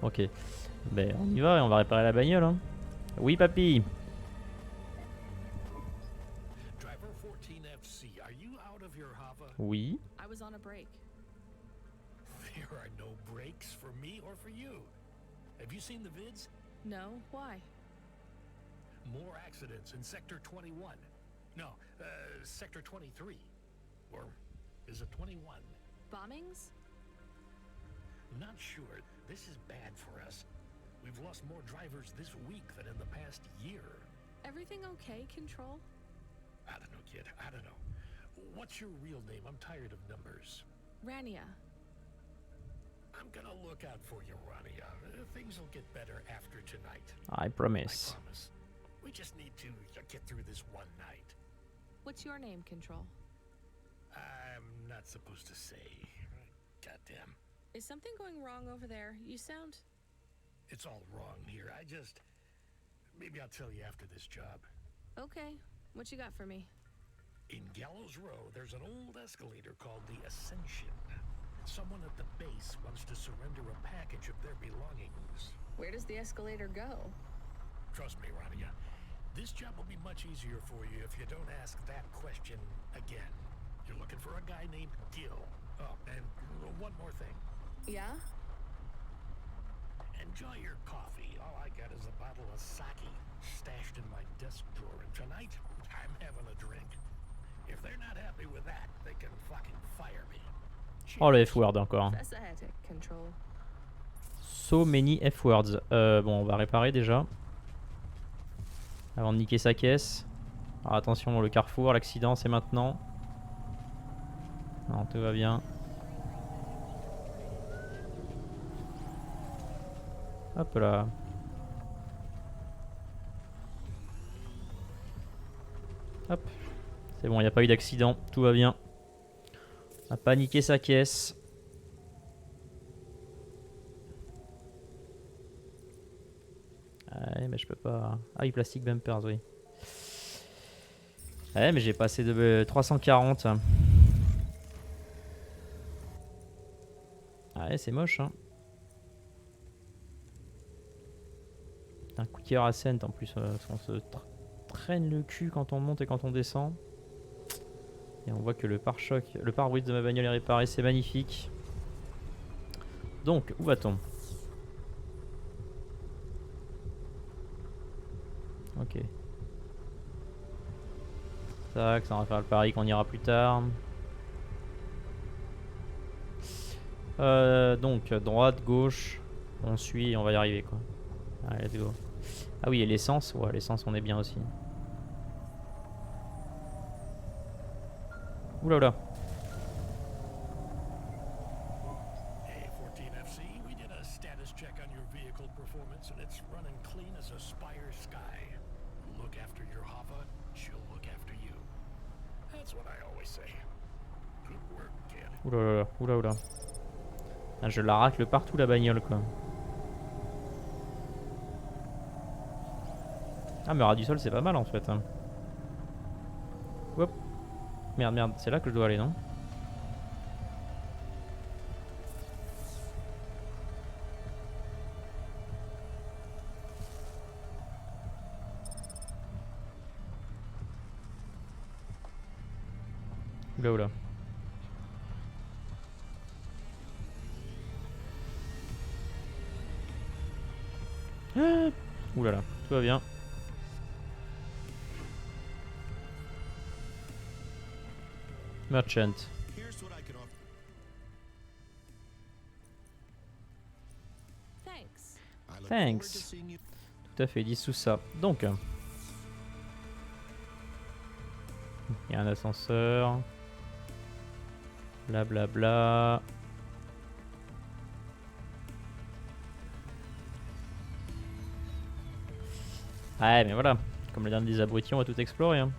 A: Ok. Ben on y va et on va réparer la bagnole. Hein. Oui papy.
F: Driver 14FC, are you out of your hover?
A: Oui.
B: I was on a break.
F: There are no breaks for me or for you. Have you seen the vids?
B: No, why?
F: More accidents in Sector 21. No, Sector 23. Or is it 21?
B: Bombings?
F: Not sure. This is bad for us. We've lost more drivers this week than in the past year.
B: Everything okay, Control?
F: I don't know, kid. I don't know. What's your real name? I'm tired of numbers.
B: Rania.
F: I'm gonna look out for you, Rania. Things will get better after tonight.
A: I promise.
F: I promise. We just need to get through this one night.
B: What's your name, Control?
F: I'm not supposed to say. Goddamn.
B: Is something going wrong over there? You sound...
F: It's all wrong here. Maybe I'll tell you after this job.
B: Okay. What you got for me?
F: In Gallows Row, there's an old escalator called the Ascension. Someone at the base wants to surrender a package of their belongings.
B: Where does the escalator go?
F: Trust me, Rania. This job will be much easier for you if you don't ask that question again. You're looking for a guy named Gil. Oh, and one more thing.
B: Yeah?
F: Enjoy your coffee. All I got is a bottle of sake stashed in my desk drawer, and tonight I'm having a drink. If they're not happy with that, they can fucking fire me.
A: Oh le F-word encore.
B: Fascinating, Control.
A: So many F-words. Bon, on va réparer déjà. Avant de niquer sa caisse. Alors attention, le carrefour, l'accident c'est maintenant. Non, tout va bien. Hop là. Hop. C'est bon, il n'y a pas eu d'accident, tout va bien. On a pas niqué sa caisse. Ouais, mais je peux pas... Ah oui, plastic bumpers, oui. Ouais, mais j'ai passé de 340. Ouais, c'est moche, hein. Un coup de tir à scène en plus, on se traîne le cul quand on monte et quand on descend. Et on voit que le pare-choc, le pare-brise de ma bagnole est réparé, c'est magnifique. Donc, où va-t-on? Ok. Tac, ça va faire le pari qu'on ira plus tard. Donc, droite, gauche, on suit et on va y arriver quoi. Allez, let's go. Ah oui, et l'essence, ouais, l'essence on est bien aussi. Oula oula.
F: Hey, 14FC, we did a status check on your vehicle performance and it's running clean as a Spire sky. Look after your Hava, she'll look after you. That's what I always say. Good work, kid.
A: Oula oula, oula oula. Ah, je la racle partout la bagnole quoi. Ah mais ras du sol c'est pas mal en fait. Hop. Merde merde, c'est là que je dois aller non? Oula oula. Ah, oula là, tout va bien. Merchant.
F: Here's what I can offer.
A: Thanks. Tout à fait, 10 sous ça. Donc, il y a un ascenseur. Blablabla. Bla bla. Ouais, mais voilà. Comme les derniers des abrutis, on va tout explorer. Hein.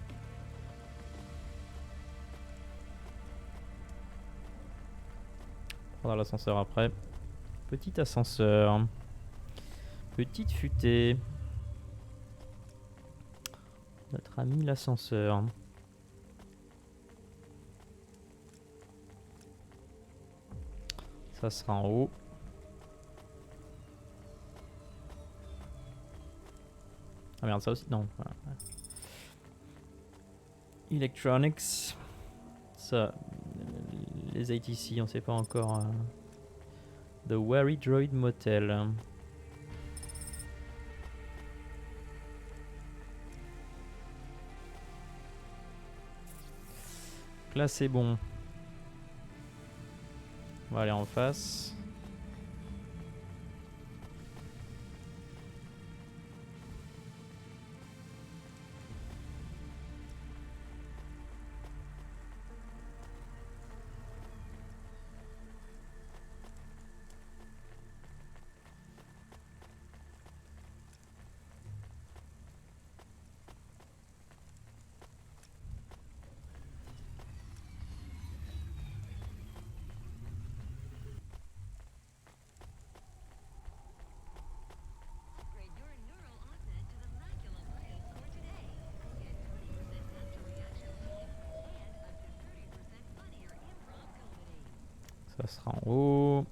A: On prendra l'ascenseur après. Petit ascenseur. Petite futée. Notre ami l'ascenseur. Ça sera en haut. Ah merde, ça aussi. Non. Voilà. Electronics. Ça. Les ATC, on sait pas encore. The Wary Droid Motel. Là c'est bon. On va aller en face. Ça sera en haut.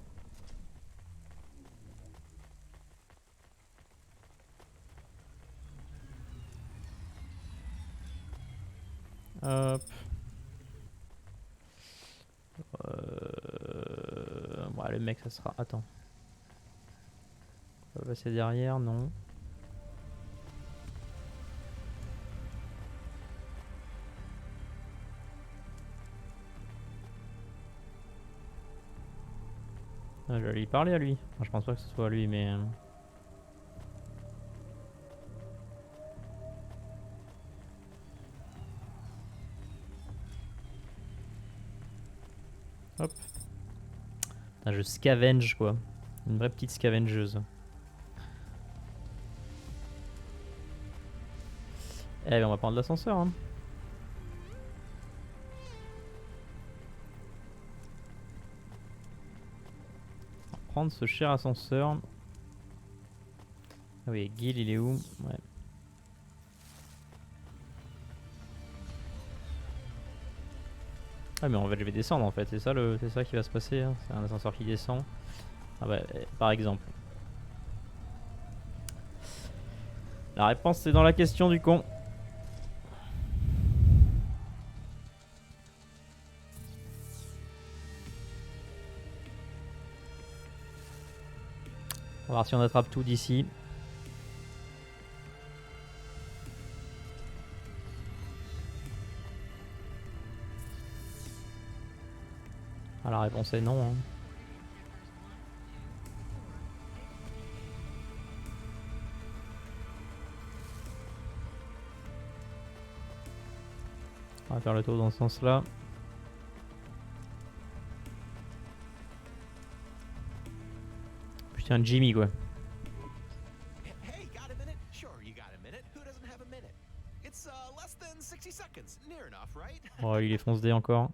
A: Hop. Ouais, le mec, ça sera. Attends. On va passer derrière, non. Ah, je vais lui parler à lui. Enfin, je pense pas que ce soit à lui, mais. Hop. Putain, je scavenge quoi. Une vraie petite scavengeuse. Eh bien, on va prendre l'ascenseur. Hein. On va prendre ce cher ascenseur. Ah oui, Gil, il est où? Ouais. Ah mais en fait je vais descendre en fait, c'est ça qui va se passer, hein. C'est un ascenseur qui descend. Ah bah par exemple. La réponse c'est dans la question du con. On va voir si on attrape tout d'ici. Ah, la réponse est non. Hein. On va faire le tour dans ce sens-là. Putain, Jimmy quoi.
H: Hey, got a minute? Sure, you got a minute. Who doesn't have a minute? It's less than 60 seconds. Near enough, right?
A: Oh, il est foncé encore.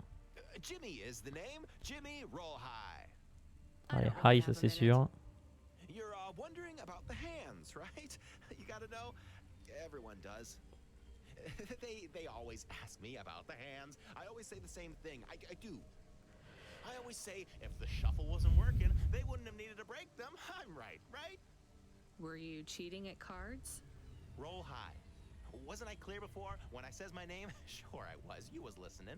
H: Jimmy is the name. Jimmy, roll high.
A: Allez, high, ça c'est sûr.
H: You're wondering about the hands, right? You gotta know. Everyone does. They always ask me about the hands. I always say the same thing. I do. I always say if the shuffle wasn't working, they wouldn't have needed to break them. I'm right, right?
B: Were you cheating at cards?
H: Roll high. Wasn't I clear before when I says my name? Sure I was. You was listening.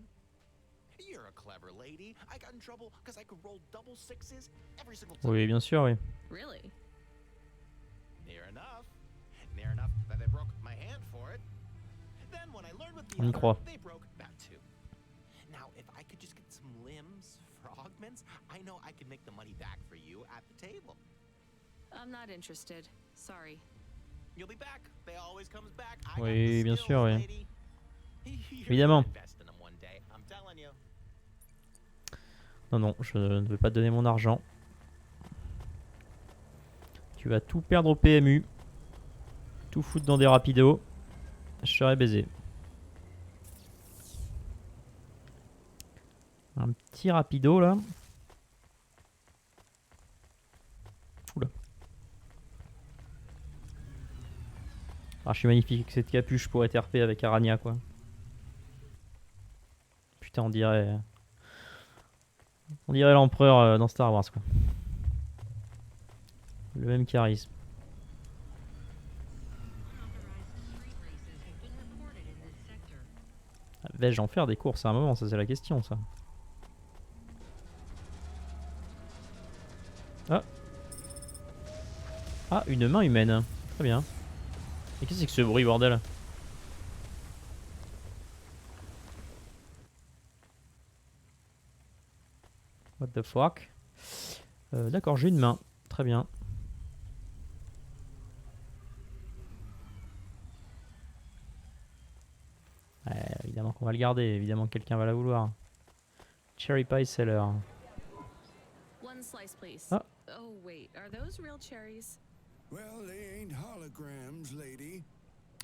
H: You're a clever lady. I got in trouble because I could roll double sixes every single time.
A: Oui, bien sûr, oui.
B: Really?
H: Near enough. Near enough that they broke my hand for it. Then when I learned with the
A: On y
H: other,
A: croit.
H: they broke that too. Now, if I could just get some limbs for augments, I know I could make the money back for you at the table.
B: I'm not interested. Sorry.
H: You'll be back. They always comes back. I got
A: Oui,
H: the
A: bien
H: skills,
A: sûr, oui.
H: lady. You're
A: Évidemment.
H: gonna invest in them one day, I'm telling you.
A: Non, non, je ne veux pas te donner mon argent. Tu vas tout perdre au PMU. Tout foutre dans des rapidos. Je serai baisé. Un petit rapido là. Oula. Ah, je suis magnifique avec cette capuche pour être RP avec Rania quoi. Putain, on dirait l'empereur dans Star Wars quoi. Le même charisme. Vais-je en faire des courses à un moment? Ça c'est la question ça. Ah. Ah, une main humaine. Très bien. Et qu'est-ce que c'est que ce bruit bordel? What the fuck? D'accord, j'ai une main. Très bien. Évidemment qu'on va le garder. Évidemment que quelqu'un va la vouloir. Cherry pie seller.
B: One slice, please.
A: Ah.
B: Oh, wait. Are those real cherries?
I: Well, they ain't holograms, lady.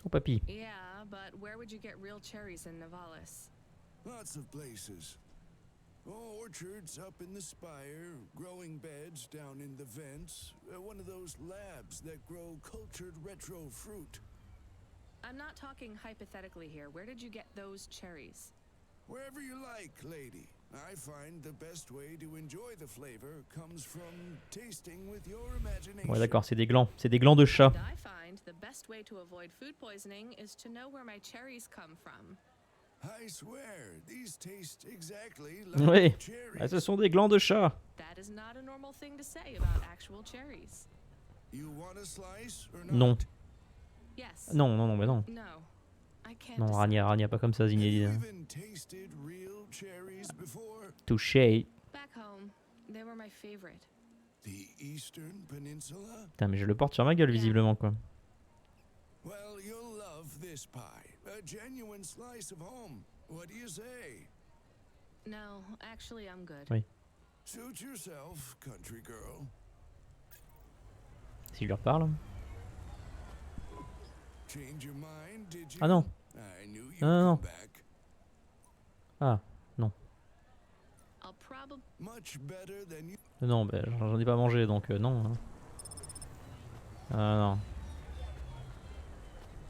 A: Oh, papy.
B: Yeah, but where would you get real cherries in Navalis?
I: Lots of places. Orchards up in the spire, growing beds down in the vents, one of those labs that grow cultured retro fruit.
B: I'm not talking hypothetically here. Where did you get those cherries?
I: Wherever you like, lady. I find the best way to enjoy the flavor comes from tasting with your imagination.
A: Ouais, d'accord, c'est des glands. C'est des glands de chat.
B: And I find the best way to avoid food poisoning is to know where my cherries come from.
I: I swear, these taste exactly like
A: Oui,
I: cherries.
A: ah, ce sont des glands de chat.
B: That is not a normal thing to say about actual cherries.
I: You want a slice or not?
A: Non.
B: Yes.
A: Non, non, non, mais non.
B: No. I can't
A: Non,
B: decide.
A: Rania, pas comme ça, Zinedine.
I: Even tasted real cherries before?
A: Touché.
B: Back home, they were my favorite.
I: The Eastern Peninsula?
A: Putain, mais je le porte sur ma gueule, visiblement, quoi.
I: Well, you'll love this pie. A genuine slice of home. What do you say?
B: No, actually, I'm good.
A: Oui.
I: Suit yourself, country girl.
A: Si je leur parle.
I: Change your mind, did you?
A: Ah non.
I: I knew you'd
A: Non, non, non.
I: come back.
A: Ah, non.
B: I'll probably
I: Much better than you.
A: Non, bah, j'en ai pas mangé, donc non. Hein. Ah non.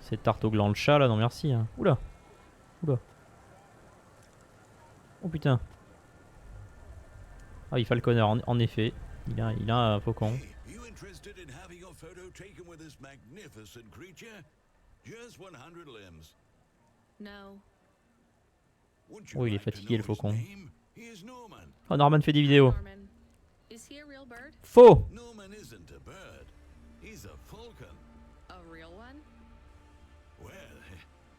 A: Cette tarte au gland de chat, là, non merci. Hein. Oula. Oula. Oh putain. Ah, il falconeur, en effet. Il a un faucon.
O: You interested in having your photo taken with this magnificent creature? Just 100 limbs.
B: No.
A: Oh, il est fatigué, le faucon.
O: Here's Norman.
A: Oh, Norman fait des vidéos.
B: Norman. Is he a real bird?
A: Faux.
O: Norman isn't a bird. He's a falcon.
B: A real one?
O: Well,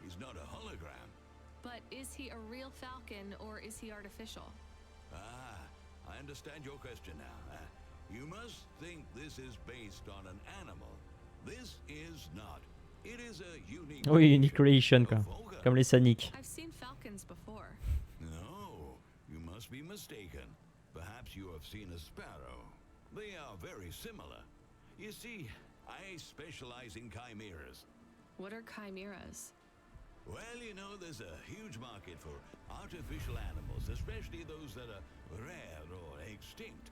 O: he's not a hologram.
B: But is he a real falcon or is he artificial?
O: Ah, I understand your question now. You must think this is based on an animal. This is not. It is a unique.
A: Oui, unique creation, quoi. Comme les Sanic.
B: I've seen falcons before.
O: No, you must be mistaken. Perhaps you have seen a sparrow. They are very similar. You see, I specialize in chimeras.
B: What are chimeras?
O: Well, you know, there's a huge market for artificial animals, especially those that are rare or extinct.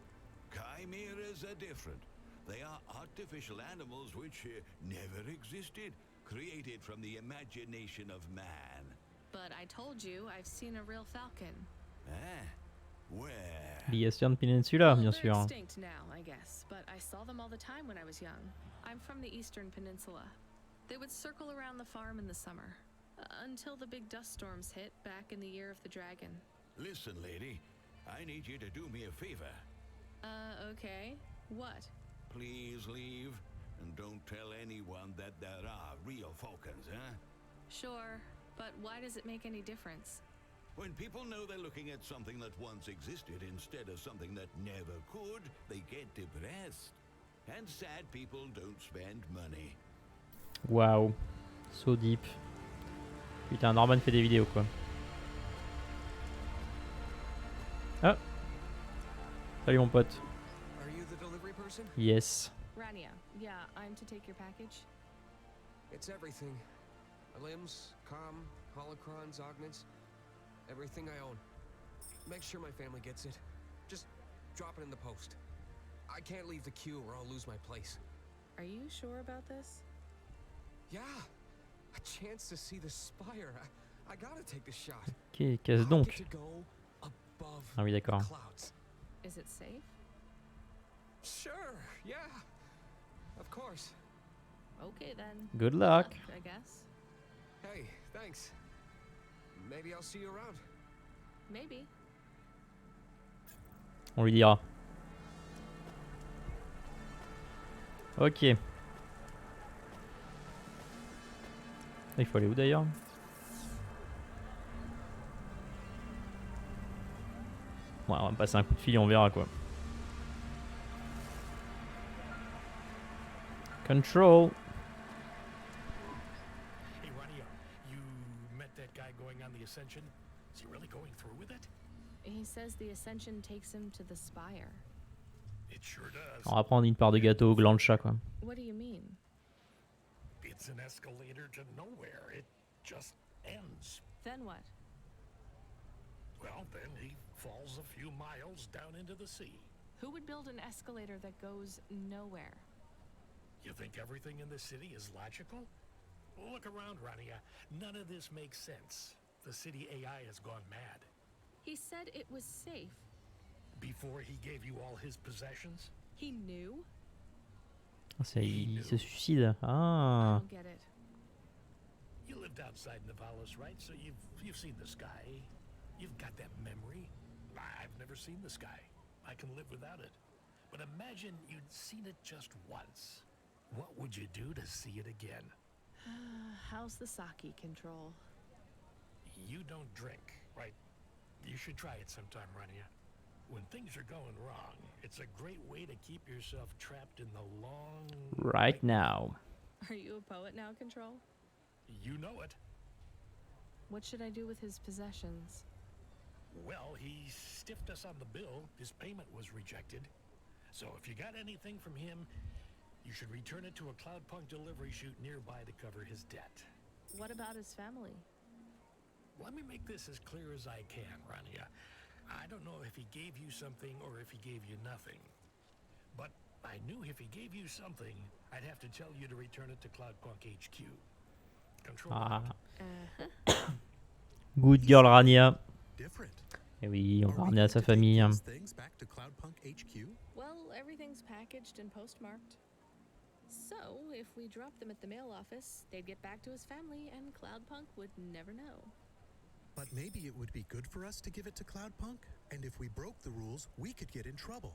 O: Chimeras are different. They are artificial animals which never existed, created from the imagination of man.
B: But I told you I've seen a real falcon.
O: Ah, where?
A: The Eastern Peninsula, bien
B: They're
A: sûr.
B: extinct now, I guess, but I saw them all the time when I was young. I'm from the Eastern Peninsula. They would circle around the farm in the summer, until the big dust storms hit back in the year of the dragon.
O: Listen, lady, I need you to do me a favor.
B: Okay. What?
O: Please leave, and don't tell anyone that there are real falcons, huh?
B: Sure, but why does it make any difference?
O: When people know they're looking at something that once existed instead of something that never could, they get depressed. and sad people don't spend money.
A: Waouh. So deep. Putain, Norman fait des vidéos quoi. Ah. Salut mon pote.
P: Are you the delivery person?
A: Yes.
B: Rania, yeah, I'm to take your package.
P: It's everything. Limbs, holocrons, augments, everything I own. Make sure my family gets it. Just drop it in the post. I can't leave the queue or I'll lose my place.
B: Are you sure about this?
P: Yeah, a chance to see the spire. I gotta take the shot.
A: Ok, qu'est-ce donc?
P: I get to go above
A: Ah oui, d'accord.
P: the clouds.
B: Is it safe?
P: Sure, yeah. Of course.
B: Okay then.
A: Good luck.
B: I guess.
P: Hey, thanks. Maybe I'll see you around.
B: Maybe.
A: On lui dira. Ok. Il faut aller où d'ailleurs? Ouais, on va passer un coup de fil et on verra quoi. Control.
F: Hey, Rania, you met that guy going on the Ascension? Is he really going through with it?
B: He says the Ascension takes him to the spire.
F: It sure does.
A: On va prendre une part de gâteau au gland de chat quoi.
B: What do you mean?
F: It's an escalator to nowhere. It just ends.
B: Then what?
F: Well, then he falls a few miles down into the sea.
B: Who would build an escalator that goes nowhere?
F: You think everything in the city is logical? Look around, Rania. None of this makes sense. The city AI has gone mad.
B: He said it was safe.
F: Before he gave you all his possessions?
B: He knew?
A: Il se suicide.
B: I
A: Ah.
B: don't get it.
F: You lived outside Nivalis, right? So you've seen the sky. You've got that memory. I've never seen the sky. I can live without it. But imagine you'd seen it just once. What would you do to see it again?
B: How's the sake control?
F: You don't drink, right? You should try it sometime, Rania. When things are going wrong, it's a great way to keep yourself trapped in the long...
A: Right now.
B: Are you a poet now, Control?
F: You know it.
B: What should I do with his possessions?
F: Well, he stiffed us on the bill. His payment was rejected. So if you got anything from him, you should return it to a Cloudpunk delivery chute nearby to cover his debt.
B: What about his family?
F: Let me make this as clear as I can, Rania. I don't know if he gave you something or if he gave you nothing. But I knew if he gave you something, I'd have to tell you to return it to Cloudpunk HQ. Control.
A: Ah. Good girl Rania. Et oui, on va ramener à sa famille.
B: Well, everything's packaged and postmarked. So, if we drop them at the mail office, they'd get back to his family and Cloudpunk would never know.
G: But maybe it would be good for us to give it to Cloudpunk, and if we broke the rules, we could get in trouble.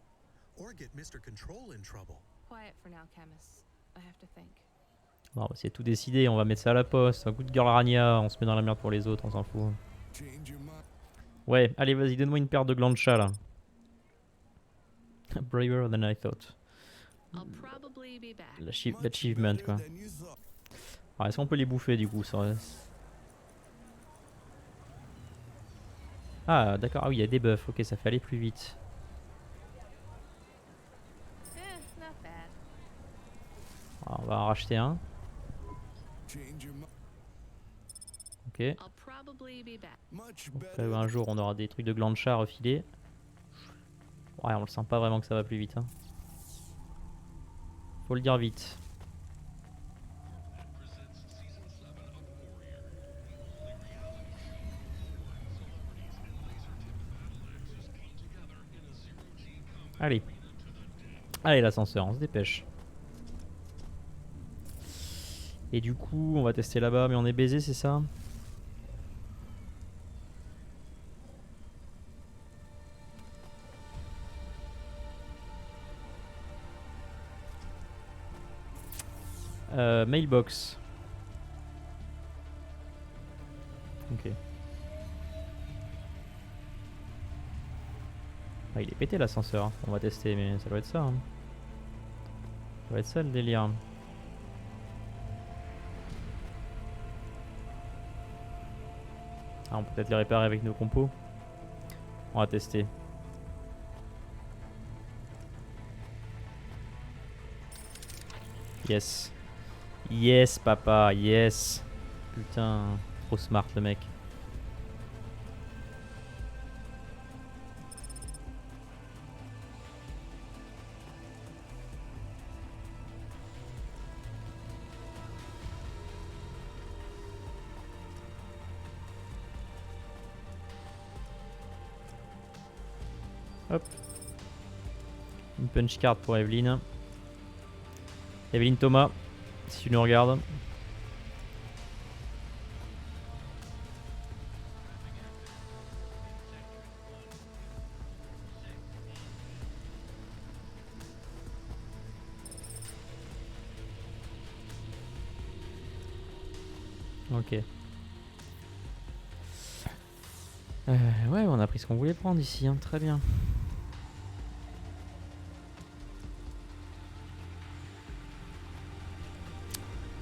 G: Or get Mr. Control in trouble.
B: Quiet for now, chemist. I have to think.
A: Bon, c'est tout décidé, on va mettre ça à la poste. Good girl Rania, on se met dans la merde pour les autres, on s'en fout. Ouais, allez vas-y, donne-moi une paire de glands de chat là. Braver than I thought. L'achievement quoi. Alors est-ce qu'on peut les bouffer du coup ça... Ah d'accord, ah oui il y a des buffs, ok ça fait aller plus vite. Alors, on va en racheter un. Ok. Donc, un jour on aura des trucs de glands de chat refilés. Ouais on le sent pas vraiment que ça va plus vite hein. Faut le dire vite. Allez. Allez l'ascenseur, on se dépêche. Et du coup on va tester là-bas, mais on est baisé c'est ça? Mailbox. Ok. Ah, il est pété l'ascenseur. On va tester, mais ça doit être ça. Hein. Ça va être ça le délire. Ah, on peut peut-être les réparer avec nos compos. On va tester. Yes. Yes, papa, yes. Putain, trop smart le mec. Hop. Une punch card pour Evelyne. Evelyne Thomas, si tu nous regardes. Ok. Ouais, on a pris ce qu'on voulait prendre ici, hein. Très bien.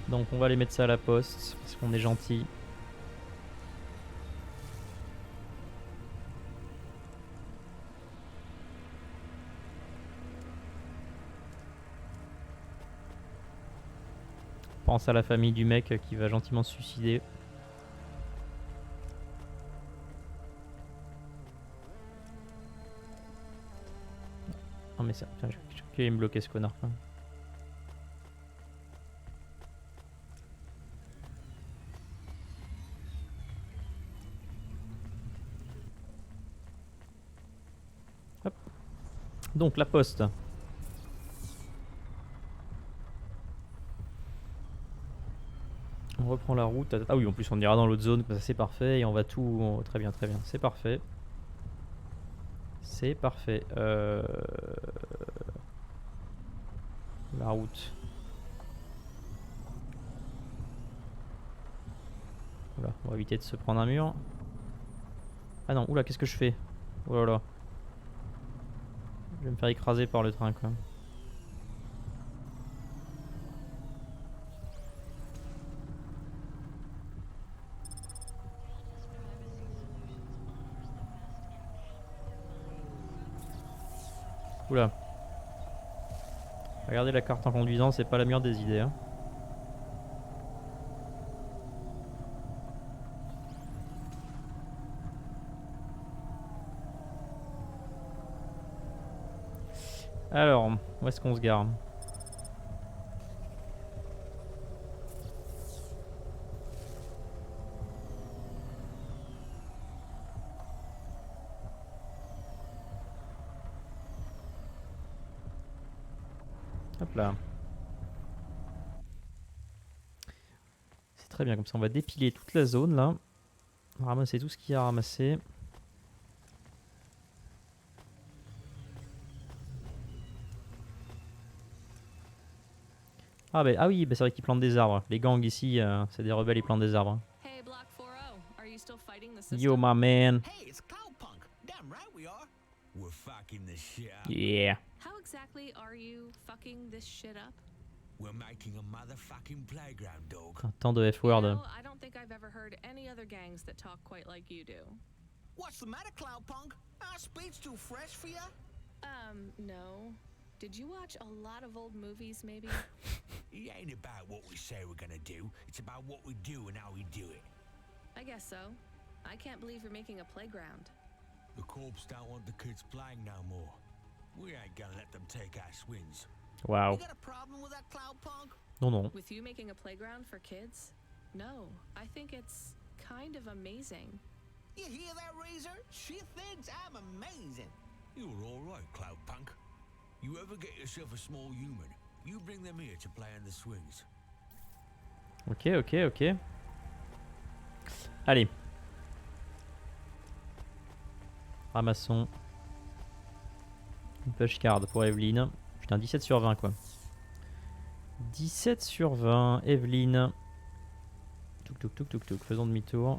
A: Donc on va aller mettre ça à la poste, parce qu'on est gentil. Pense à la famille du mec qui va gentiment se suicider. Non mais ça, putain, je crois qu'il allait me bloquer ce connard quand même. Hop. Donc la poste. On reprend la route. Ah oui, en plus on ira dans l'autre zone, ça c'est parfait. Et on va tout... Très bien, c'est parfait. C'est parfait. La route. Voilà, on va éviter de se prendre un mur. Ah non, oula, qu'est-ce que je fais? Oh là là. Je vais me faire écraser par le train quand même. Oula. Regardez la carte en conduisant, c'est pas la meilleure des idées. Hein. Alors, où est-ce qu'on se gare? Hop là. C'est très bien, comme ça on va dépiler toute la zone là. Ramasser tout ce qu'il y a à ramasser. Ah, bah, ah oui, bah c'est vrai qu'ils plantent des arbres. Les gangs ici, c'est des rebelles, ils plantent des arbres.
B: Hey, Block 40, are you still fighting the
A: Yo,
B: system?
A: my man.
H: Hey, it's Cloudpunk. Damn right we are.
O: We're fucking the shit up.
A: Yeah.
B: How exactly are you fucking this shit up?
O: We're making a motherfucking playground, dog.
A: Tant de F-word.
B: You know, I don't think I've ever heard any other gangs that talk quite like you do.
H: What's the matter, Cloudpunk? Our speech too fresh for ya?
B: No. Did you watch a lot of old movies, maybe?
O: It ain't about what we say we're gonna do. It's about what we do and how we do it.
B: I guess so. I can't believe you're making a playground.
O: The corps don't want the kids playing no more. We ain't gonna let them take our swings.
A: Wow.
H: You got a problem with that, Cloudpunk?
A: Non, non.
B: With you making a playground for kids? No. I think it's kind of amazing.
H: You hear that, Razor? She thinks I'm amazing.
O: You're all right, Cloudpunk. You ever get yourself a small human, you bring them here to play on the swings.
A: Ok, ok, ok. Allez. Ramassons. Une push card pour Evelyne. Putain, 17 sur 20 quoi. 17 sur 20, Evelyne. Touk touk touk touk touk, faisons demi-tour.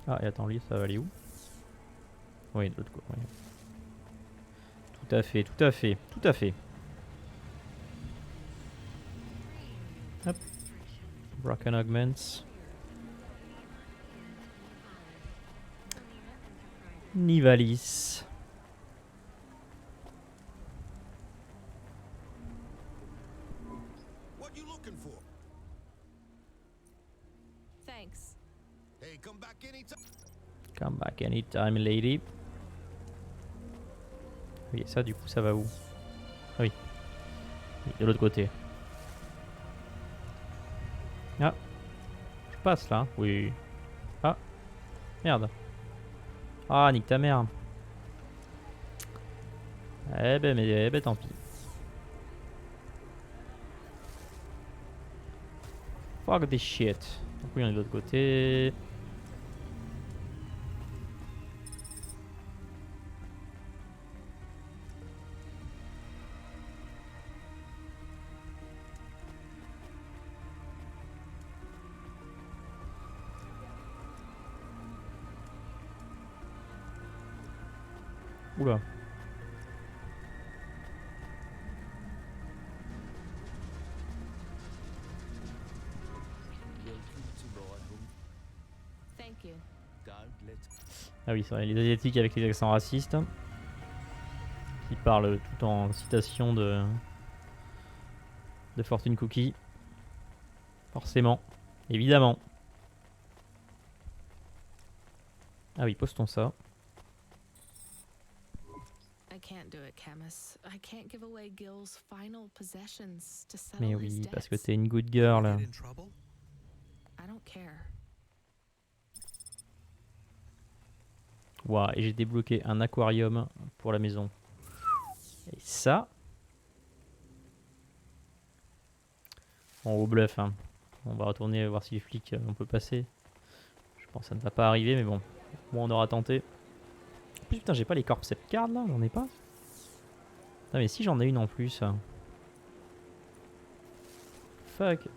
A: Ah, et attends, lui, ça va aller où? Oui, de l'autre côté. Ouais. Tout à fait, tout à fait, tout à fait. Hop. Broken Augments. Nivalis.
I: What you looking for?
B: Thanks.
I: Hey, come back anytime.
A: Come back anytime, lady. Oui, ça, du coup, ça va où? Ah oui. Oui, de l'autre côté. Ah. Je passe là. Oui. Ah. Merde. Ah, nique ta mère. Eh ben tant pis. Fuck this shit. Donc oui, on est de l'autre côté. Oula.
B: Thank you.
A: Ah oui, c'est vrai, les Asiatiques avec les accents racistes. Qui parlent tout en citation de Fortune Cookie. Forcément. Évidemment. Ah oui, postons ça.
B: I can't do it, Camus. I can't give away Gil's final possessions to settle
A: Mais
B: his
A: oui,
B: debts.
A: parce que t'es une good girl.
G: Get in trouble?
B: I don't care.
A: Ouah, et j'ai débloqué un aquarium pour la maison. Et ça... Bon, au bluff, hein. On va retourner voir si les flics, on peut passer. Je pense que ça ne va pas arriver, mais bon. Bon, on aura tenté. En plus, putain, j'ai pas les corps cette card là, j'en ai pas. Putain, mais si j'en ai une en plus. Fuck.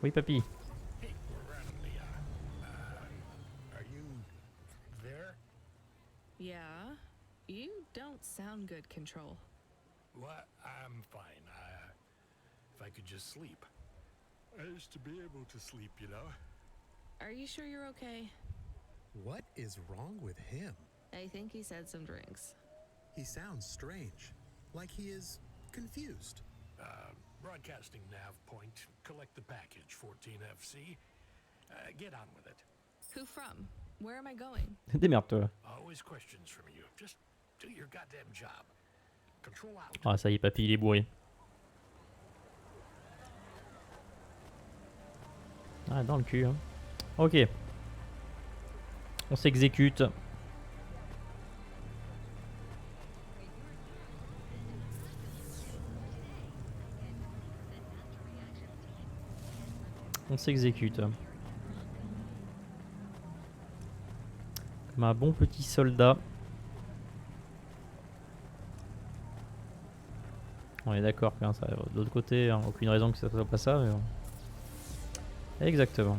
A: Oui, papy.
F: Hey, Rania. Are you there?
B: Yeah? You don't sound good, Control.
F: What? I'm fine. If I could just sleep. I used to be able to sleep, you know.
B: Are you sure you're okay?
G: What is wrong with him?
B: I think he said some drinks.
G: He sounds strange, like he is confused.
F: Broadcasting nav point. Collect the package, 14FC. Get on with it.
B: Who from? Where am I going?
A: Démerde-toi.
F: Always questions from you. Just do your goddamn job. Control out.
A: Ah, ça y est, papy, il est bourré. Ah, dans le cul, hein. Ok. On s'exécute. On s'exécute. Comme un bon petit soldat. On est d'accord que hein, ça, de l'autre côté, hein, aucune raison que ça soit pas ça. Mais bon. Exactement.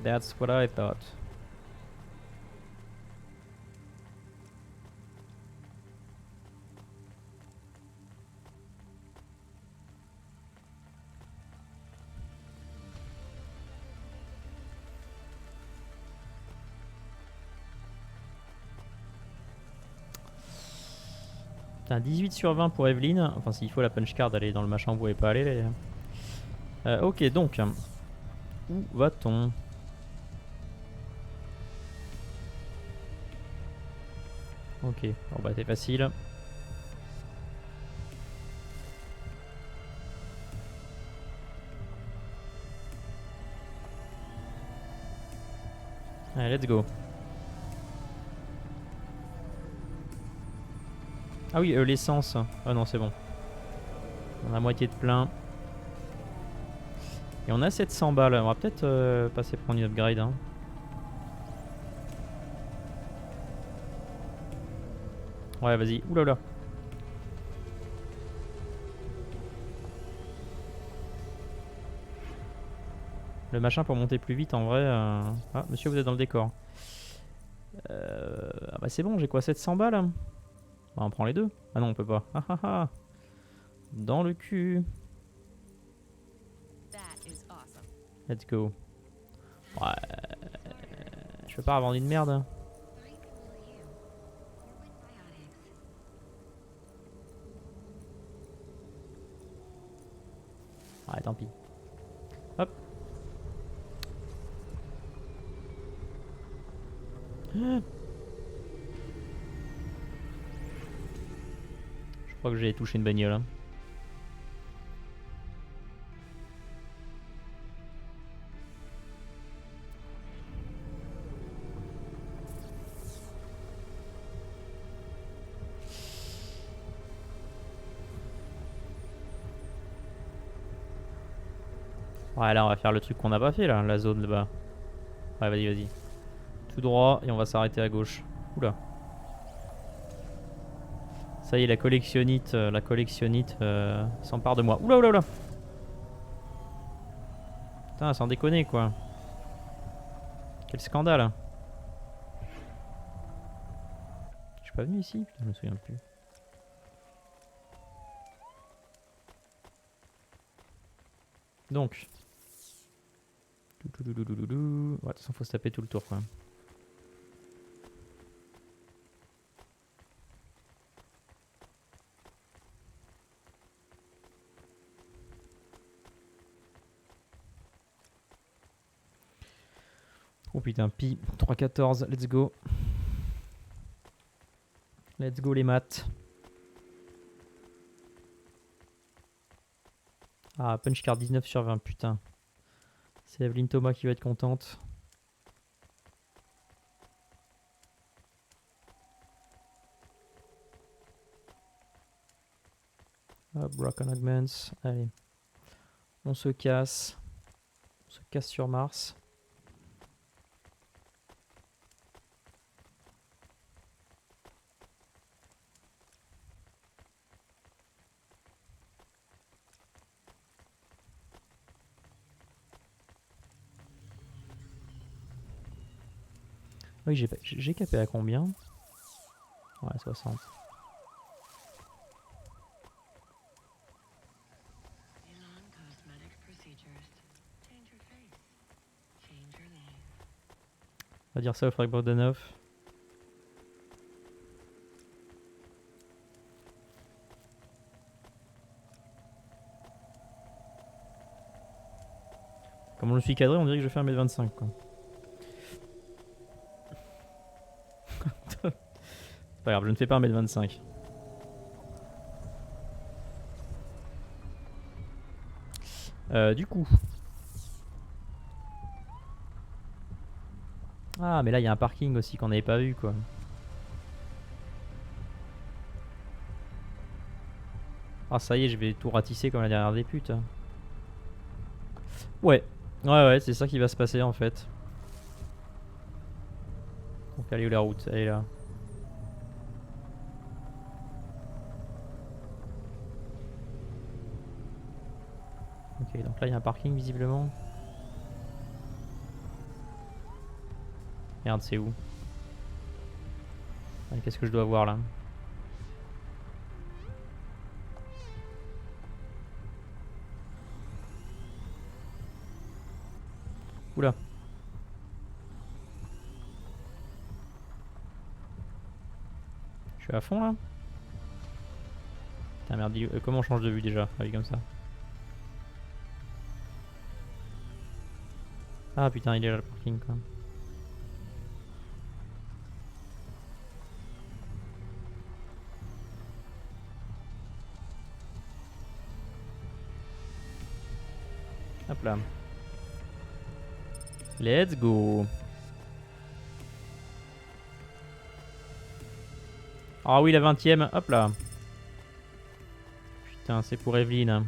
A: That's what I thought. Putain, 18 sur 20 pour Evelyne. Enfin, s'il faut la punch card, aller dans le machin, vous pouvez pas aller. Ok, donc. Où va-t-on? Ok, bon bah c'est facile. Allez, let's go. Ah oui, l'essence. Ah non, c'est bon. On a moitié de plein. Et on a 700 balles. On va peut-être passer prendre une upgrade. Hein. Ouais, vas-y. Oulala. Le machin pour monter plus vite en vrai. Ah, monsieur, vous êtes dans le décor. Ah bah c'est bon, j'ai quoi, 700 balles? Bah, on prend les deux. Ah non, on peut pas. Ah ah ah. Dans le cul. Let's go. Ouais. Je peux pas revendre une merde. Ouais, tant pis. Hop. Je crois que j'ai touché une bagnole. Hein. Ouais, là on va faire le truc qu'on n'a pas fait là, la zone là-bas. Ouais, vas-y, vas-y. Tout droit et on va s'arrêter à gauche. Oula. Ça y est, la collectionnite s'empare de moi. Oula, oula, oula. Putain, sans déconner quoi. Quel scandale. Je suis pas venu ici? Putain, je me souviens plus. Donc. Ouais, de toute façon, faut se taper tout le tour quoi. Oh putain, pi 3,14, let's go. Let's go les maths. Ah, punch card 19 sur 20, putain. C'est Evelyne Thomas qui va être contente. Hop, Broken Augments. Allez. On se casse. On se casse sur Mars. Oui, j'ai capé à combien? Ouais, 60. On va dire ça au Frank Bogdanov. Comme je suis cadré, on dirait que je fais 1m25 quoi. C'est pas grave, je ne fais pas 1m25. Du coup. Ah, mais là il y a un parking aussi qu'on n'avait pas vu quoi. Ah, ça y est, je vais tout ratisser comme la dernière des putes. Ouais, ouais, c'est ça qui va se passer en fait. Donc, elle est où la route? Elle est là. Ok, donc là il y a un parking visiblement. Merde, c'est où? Qu'est-ce que je dois voir là? Oula. Je suis à fond là? Putain merde, comment on change de vue déjà? Ah oui, comme ça. Ah putain, il est là le parking quoi. Hop là. Let's go. Ah oui, la 20ème. Hop là. Putain, c'est pour Evelyne.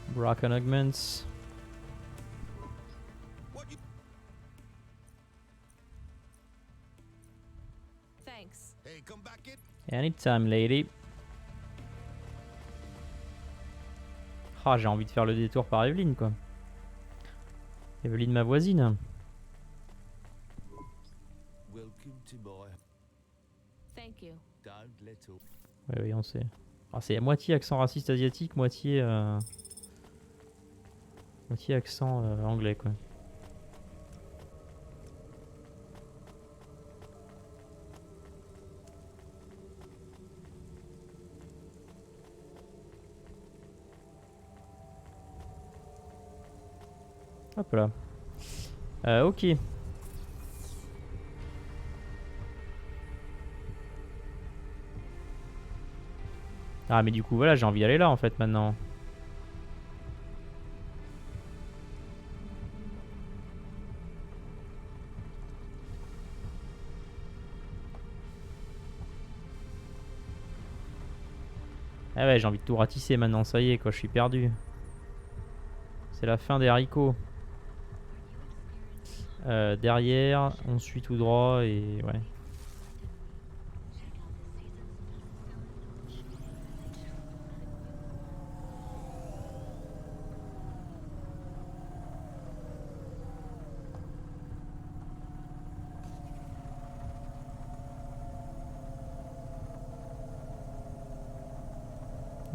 A: Broken Augments. Anytime, lady. Ah, j'ai envie de faire le détour par Evelyne, quoi. Evelyne, ma voisine.
B: Thank you.
A: Ouais, oui, on sait. Ah, c'est moitié accent raciste asiatique, moitié moitié accent anglais, quoi. Hop là. Ok. Ah mais du coup voilà, j'ai envie d'aller là en fait maintenant. Ah ouais, j'ai envie de tout ratisser maintenant, ça y est quoi, je suis perdu. C'est la fin des haricots. Derrière, on suit tout droit et ouais.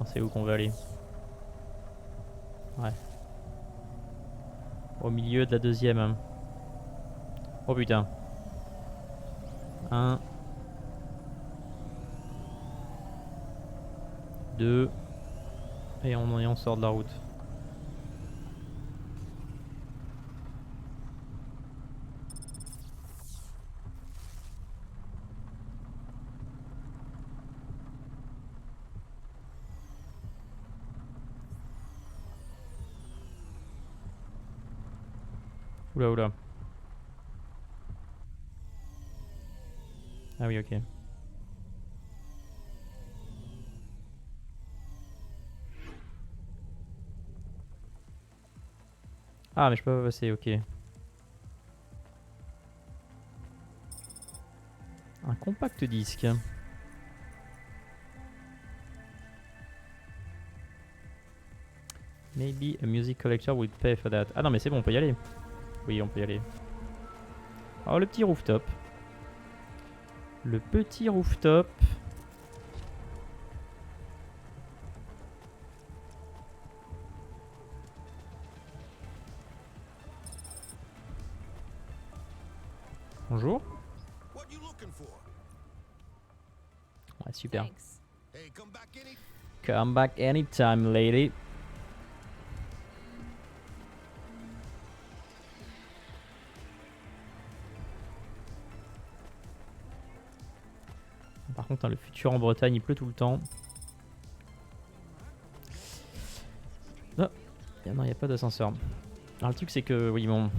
A: C'est où qu'on va aller? Ouais. Au milieu de la deuxième. Hein. Oh putain. 1. 2. Et on sort de la route. Oula oula. Ah oui, ok. Ah mais je peux pas passer, ok. Un compact disque. Maybe a music collector would pay for that. Ah non mais c'est bon, on peut y aller. Oui, on peut y aller. Alors le petit rooftop. Le petit rooftop. Bonjour. Ouais, super. Come back anytime, lady. Par contre, hein, le futur en Bretagne, il pleut tout le temps. Non, il n'y a pas d'ascenseur. Alors le truc c'est que, oui bon,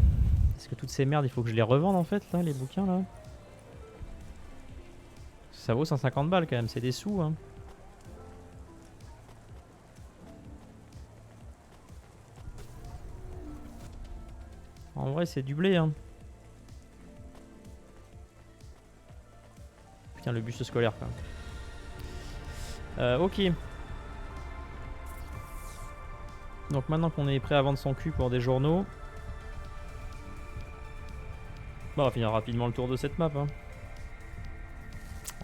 A: est-ce que toutes ces merdes, il faut que je les revende en fait, là, les bouquins là? Ça vaut 150 balles quand même, c'est des sous hein. En vrai c'est du blé hein. Putain le bus scolaire quand même. Ok. Donc maintenant qu'on est prêt à vendre son cul pour des journaux. Bon, on va finir rapidement le tour de cette map hein.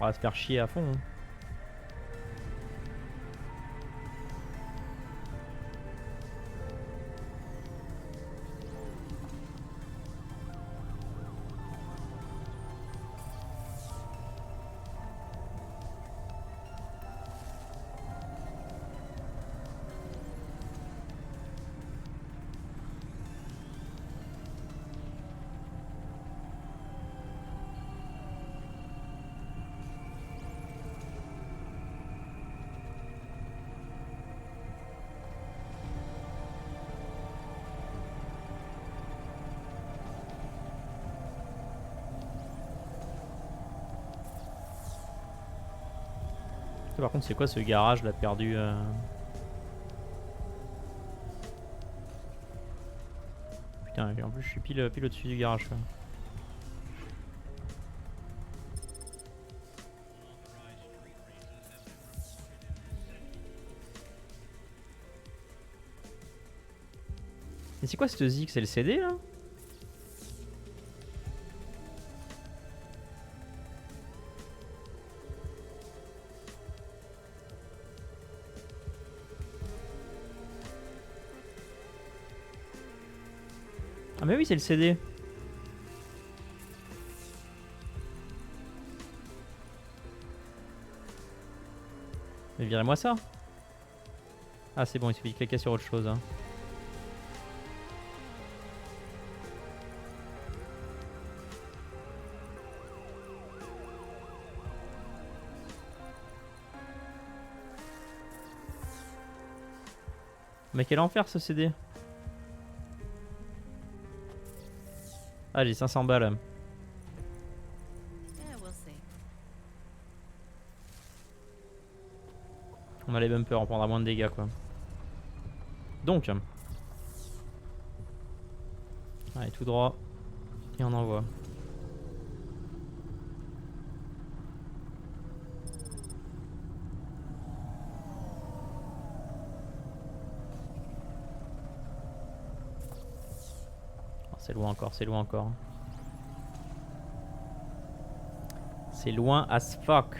A: On va se faire chier à fond hein. Par contre c'est quoi ce garage là perdu Putain en plus je suis pile au-dessus du garage quoi. Mais c'est quoi cette zik? C'est le CD là? Ah mais oui, c'est le CD. Mais virez-moi ça. Ah c'est bon, il suffit de cliquer sur autre chose. Hein. Mais quel enfer ce CD. Ah j'ai 500 balles. On a les bumpers, on prendra moins de dégâts quoi. Donc. Allez tout droit. Et on envoie. C'est loin encore, c'est loin encore. C'est loin as fuck.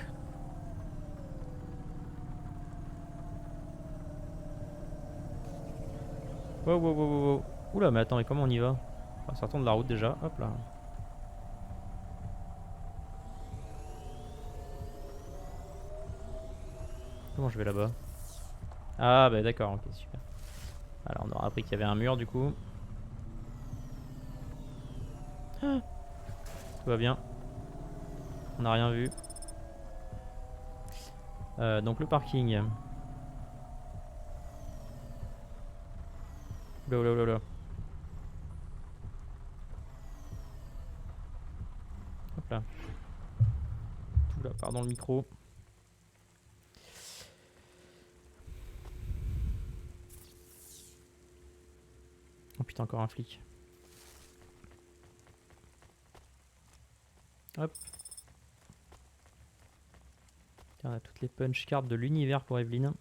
A: Wow, wow, wow, wow, wow. Oula, mais attends, mais comment on y va? Enfin, sortons de la route déjà, hop là. Comment je vais là-bas? Ah bah d'accord, ok, super. Alors on aura appris qu'il y avait un mur du coup. Ah, tout va bien. On n'a rien vu. Donc le parking. Oula, oula, oula. Hop là. Oula, pardon le micro. Oh putain, encore un flic. Hop. Tiens, on a toutes les punch cards de l'univers pour Evelyne.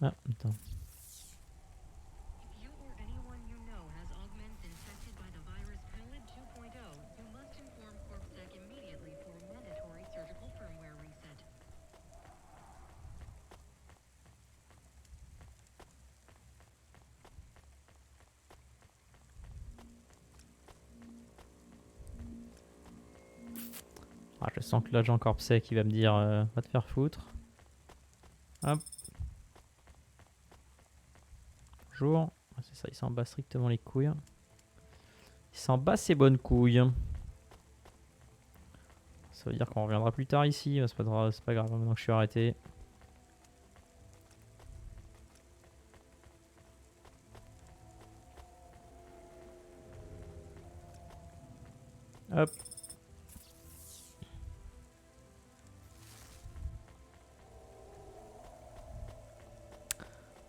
A: Ah, attends.
K: If you or anyone you know has augments infected by the virus Pellet 2.0, you must inform CorpSec immediately for mandatory surgical firmware reset.
A: Ah, je sens que l'agent CorpSec il va me dire va te faire foutre. Hop. Bonjour. Ah, c'est ça, il s'en bat strictement les couilles. Il s'en bat ses bonnes couilles. Ça veut dire qu'on reviendra plus tard ici. C'est pas grave maintenant que je suis arrêté. Hop.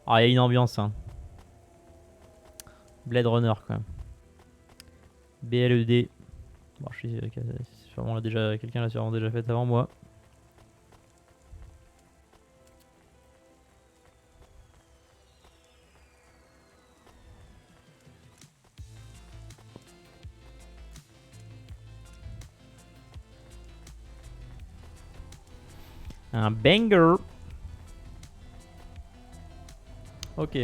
A: Ah, il y a une ambiance. Hein. Blade Runner quand même. BLED. Bon, je suis sûrement déjà quelqu'un l'a sûrement déjà fait avant moi. Un banger. Ok.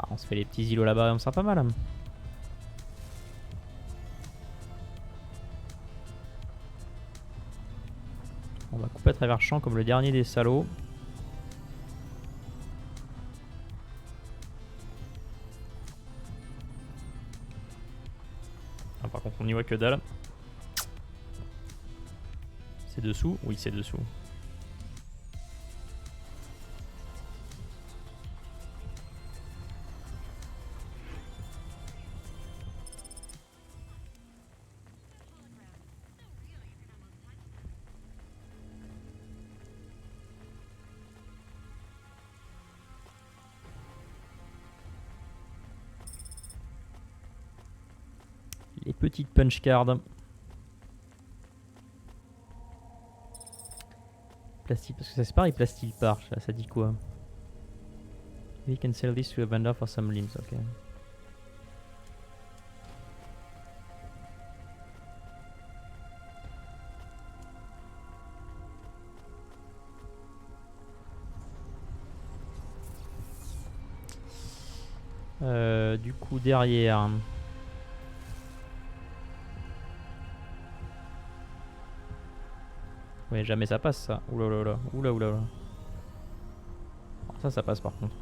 A: Ah, on se fait les petits îlots là-bas, on sent pas mal. Hein. On va couper à travers champ comme le dernier des salauds. Ah, par contre, on n'y voit que dalle. C'est dessous? Oui, c'est dessous. Les petites punch cards. Plastique, parce que ça c'est pareil, plastique par, ça dit quoi? We can sell this to a vendor for some limbs, ok. Du coup derrière. Ouais, jamais ça passe ça. Oula oula oula. Oula oula oula. Ça passe par contre.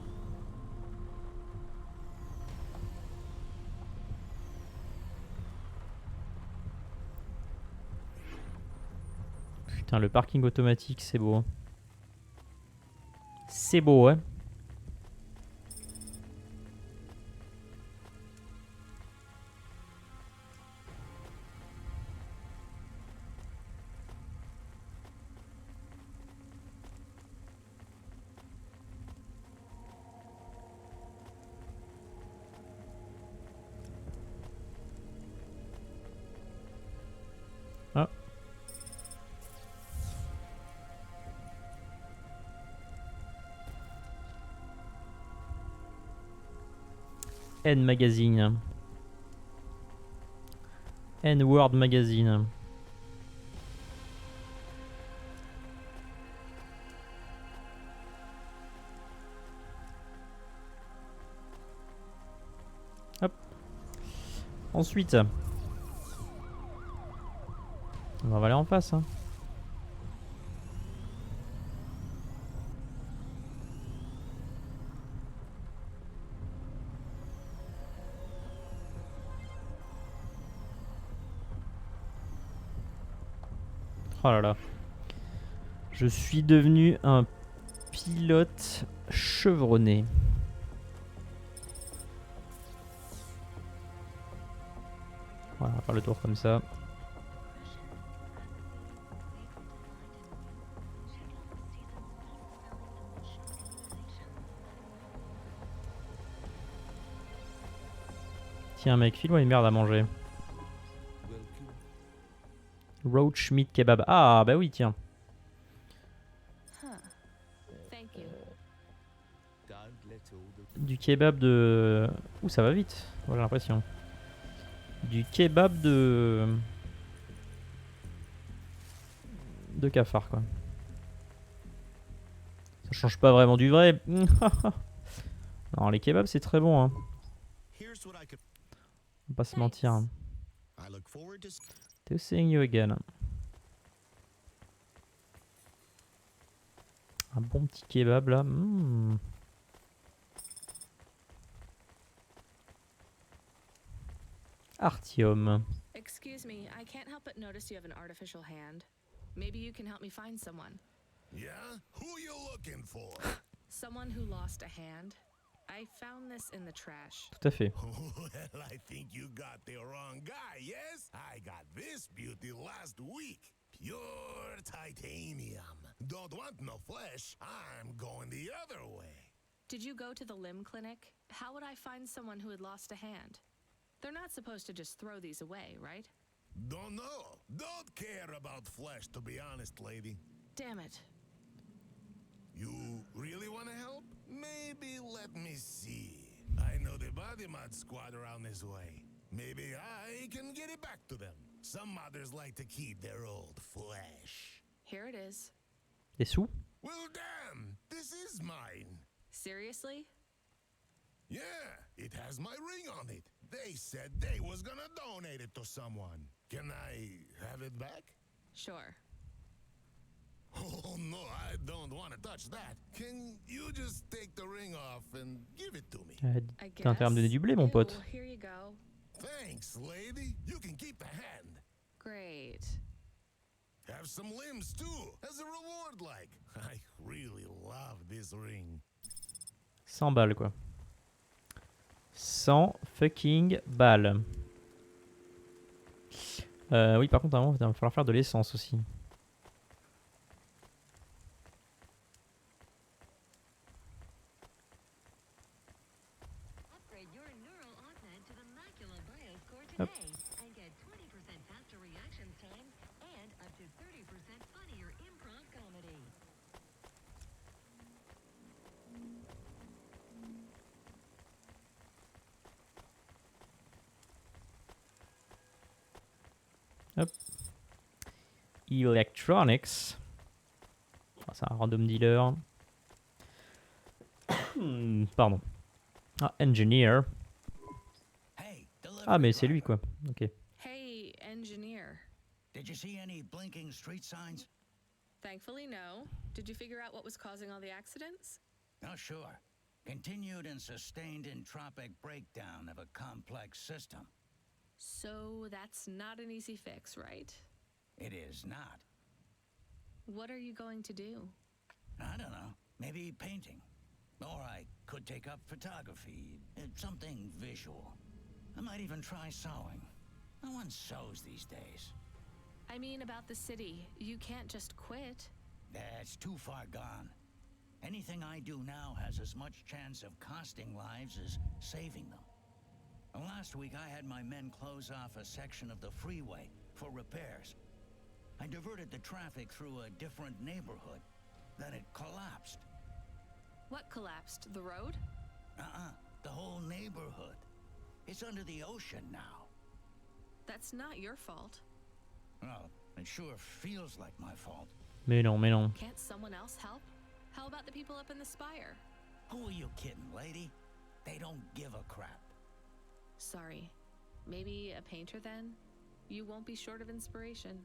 A: Putain, le parking automatique, c'est beau. C'est beau, ouais. Ah. N Magazine. N-Word Magazine. Hop. Ensuite, on va aller en face. Hein. Oh là là. Je suis devenu un pilote chevronné. Voilà, on va faire le tour comme ça. Tiens mec, file-moi une merde à manger. Roach meat kebab. Ah bah oui tiens. Du kebab de... Ouh ça va vite, j'ai l'impression. Du kebab de cafard quoi. Ça change pas vraiment du vrai. Non les kebabs c'est très bon hein. On va pas se mentir. Hein. To seeing you again. Un bon petit kebab là. Mmh. Artium.
B: Excuse me, I can't help but notice you have an artificial hand. Maybe you can help me find someone.
I: Yeah? Who you looking for?
B: Someone who lost a hand. I found this in the trash.
A: Tout à fait.
I: Well, I think you got the wrong guy, yes? I got this beauty last week. Pure titanium. Don't want no flesh. I'm going the other way.
B: Did you go to the limb clinic? How would I find someone who had lost a hand? They're not supposed to just throw these away, right?
I: Don't know. Don't care about flesh, to be honest, lady.
B: Damn it.
I: You really want to help? Maybe let me see. I know the body mod squad around this way. Maybe I can get it back to them. Some modders like to keep their old flesh.
B: Here it is.
A: Des sous?
I: Well, damn! This is mine.
B: Seriously?
I: Yeah, it has my ring on it. They said they was gonna donate it to someone. Can I have it back?
B: Sure.
I: Oh no, I don't want to touch that. Can you just take the ring off and give it to me?
A: T'as intérêt à me donner du blé mon pote.
B: Here you go.
I: Thanks, lady. You can keep a hand.
B: Great.
I: Have some limbs too, as a reward like. I really love this ring.
A: 100 balles quoi. 100 fucking balles. Oui, par contre, avant, il va falloir faire de l'essence aussi. Hop. Hop. Electronics. Ah, c'est un random dealer. Pardon. Ah, engineer. Ah, mais c'est lui quoi. Ok.
B: Hey, engineer.
Q: Did you see any blinking street signs?
B: Thankfully, no. Did you figure out what was causing all the accidents?
Q: Oh, sure. Continued and sustained entropic breakdown of a complex system.
B: So that's not an easy fix, right?
Q: It is not.
B: What are you going to do?
Q: I don't know. Maybe painting. Or I could take up photography. Something visual. I might even try sewing. No one sews these days.
B: I mean about the city. You can't just quit.
Q: That's too far gone. Anything I do now has as much chance of costing lives as saving them. And last week I had my men close off a section of the freeway for repairs. I diverted the traffic through a different neighborhood. Then it collapsed.
B: What collapsed? The road?
Q: The whole neighborhood. It's under the ocean now.
B: That's not your fault.
Q: Well, it sure feels like my fault.
A: Mais non, mais non.
B: Can't someone else help? How about the people up in the spire?
Q: Who are you kidding, lady? They don't give a crap.
B: Sorry. Maybe a painter then? You won't be short of inspiration.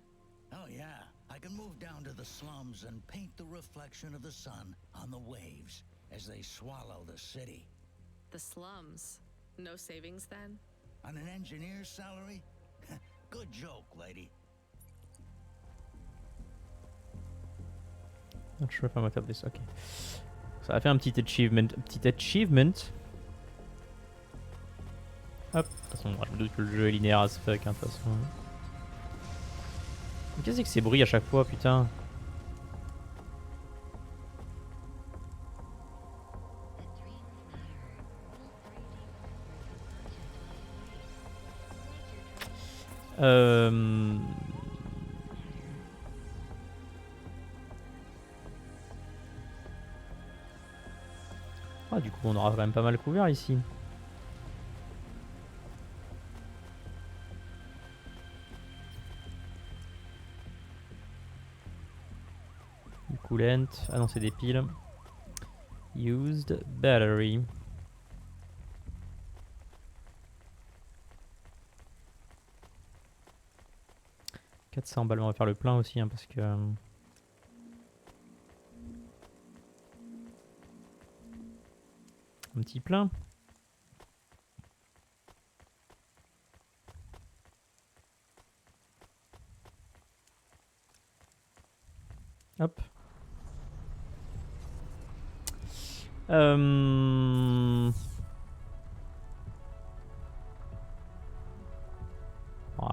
Q: Oh yeah, I can move down to the slums and paint the reflection of the sun on the waves as they swallow the city.
B: The slums. No savings then?
Q: On an engineer's salary? Good joke, lady.
A: Not sure if I'm gonna this. Ok. Ça va faire un petit achievement. Hop. De toute façon, je me doute que le jeu est linéaire as fuck, hein, de toute façon. Mais qu'est-ce que c'est que ces bruits à chaque fois, putain? Ah, du coup, on aura quand même pas mal couvert ici. Du coolant. Ah non, c'est des piles. Used battery. 400 balles, on va faire le plein aussi, hein, parce que... un petit plein. Hop. Ouais,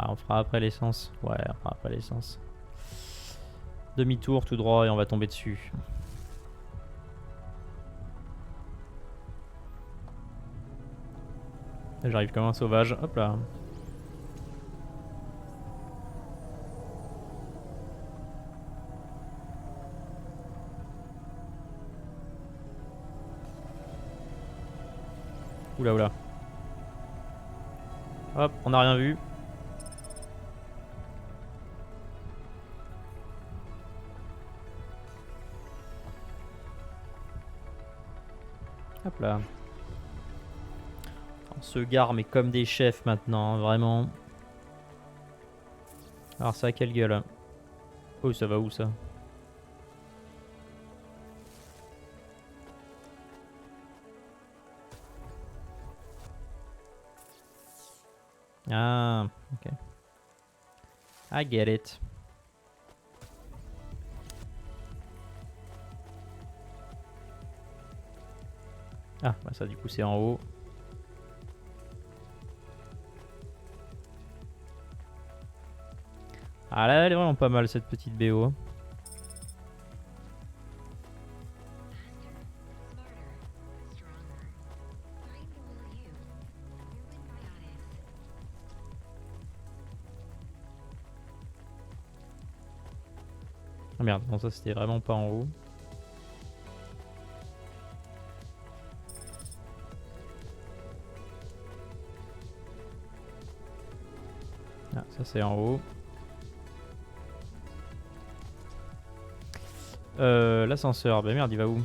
A: on fera après l'essence. Ouais, on fera après l'essence. Demi-tour tout droit et on va tomber dessus. J'arrive comme un sauvage. Hop là. Oula oula. Hop, on n'a rien vu. Hop là. On se gare mais comme des chefs maintenant, hein, vraiment. Alors ça a quelle gueule? Oh, ça va où ça? Ah, ok. I get it. Ah, bah ça du coup c'est en haut. Ah là, elle est vraiment pas mal cette petite BO. Ah merde, non ça c'était vraiment pas en haut. Ah, ça c'est en haut. L'ascenseur, bah merde, il va où?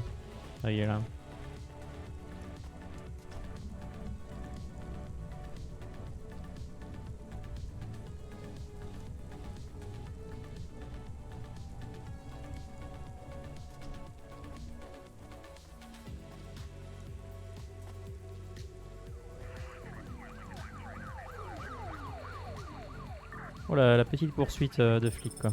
A: Ah, il est là. Oh la petite poursuite de flic quoi.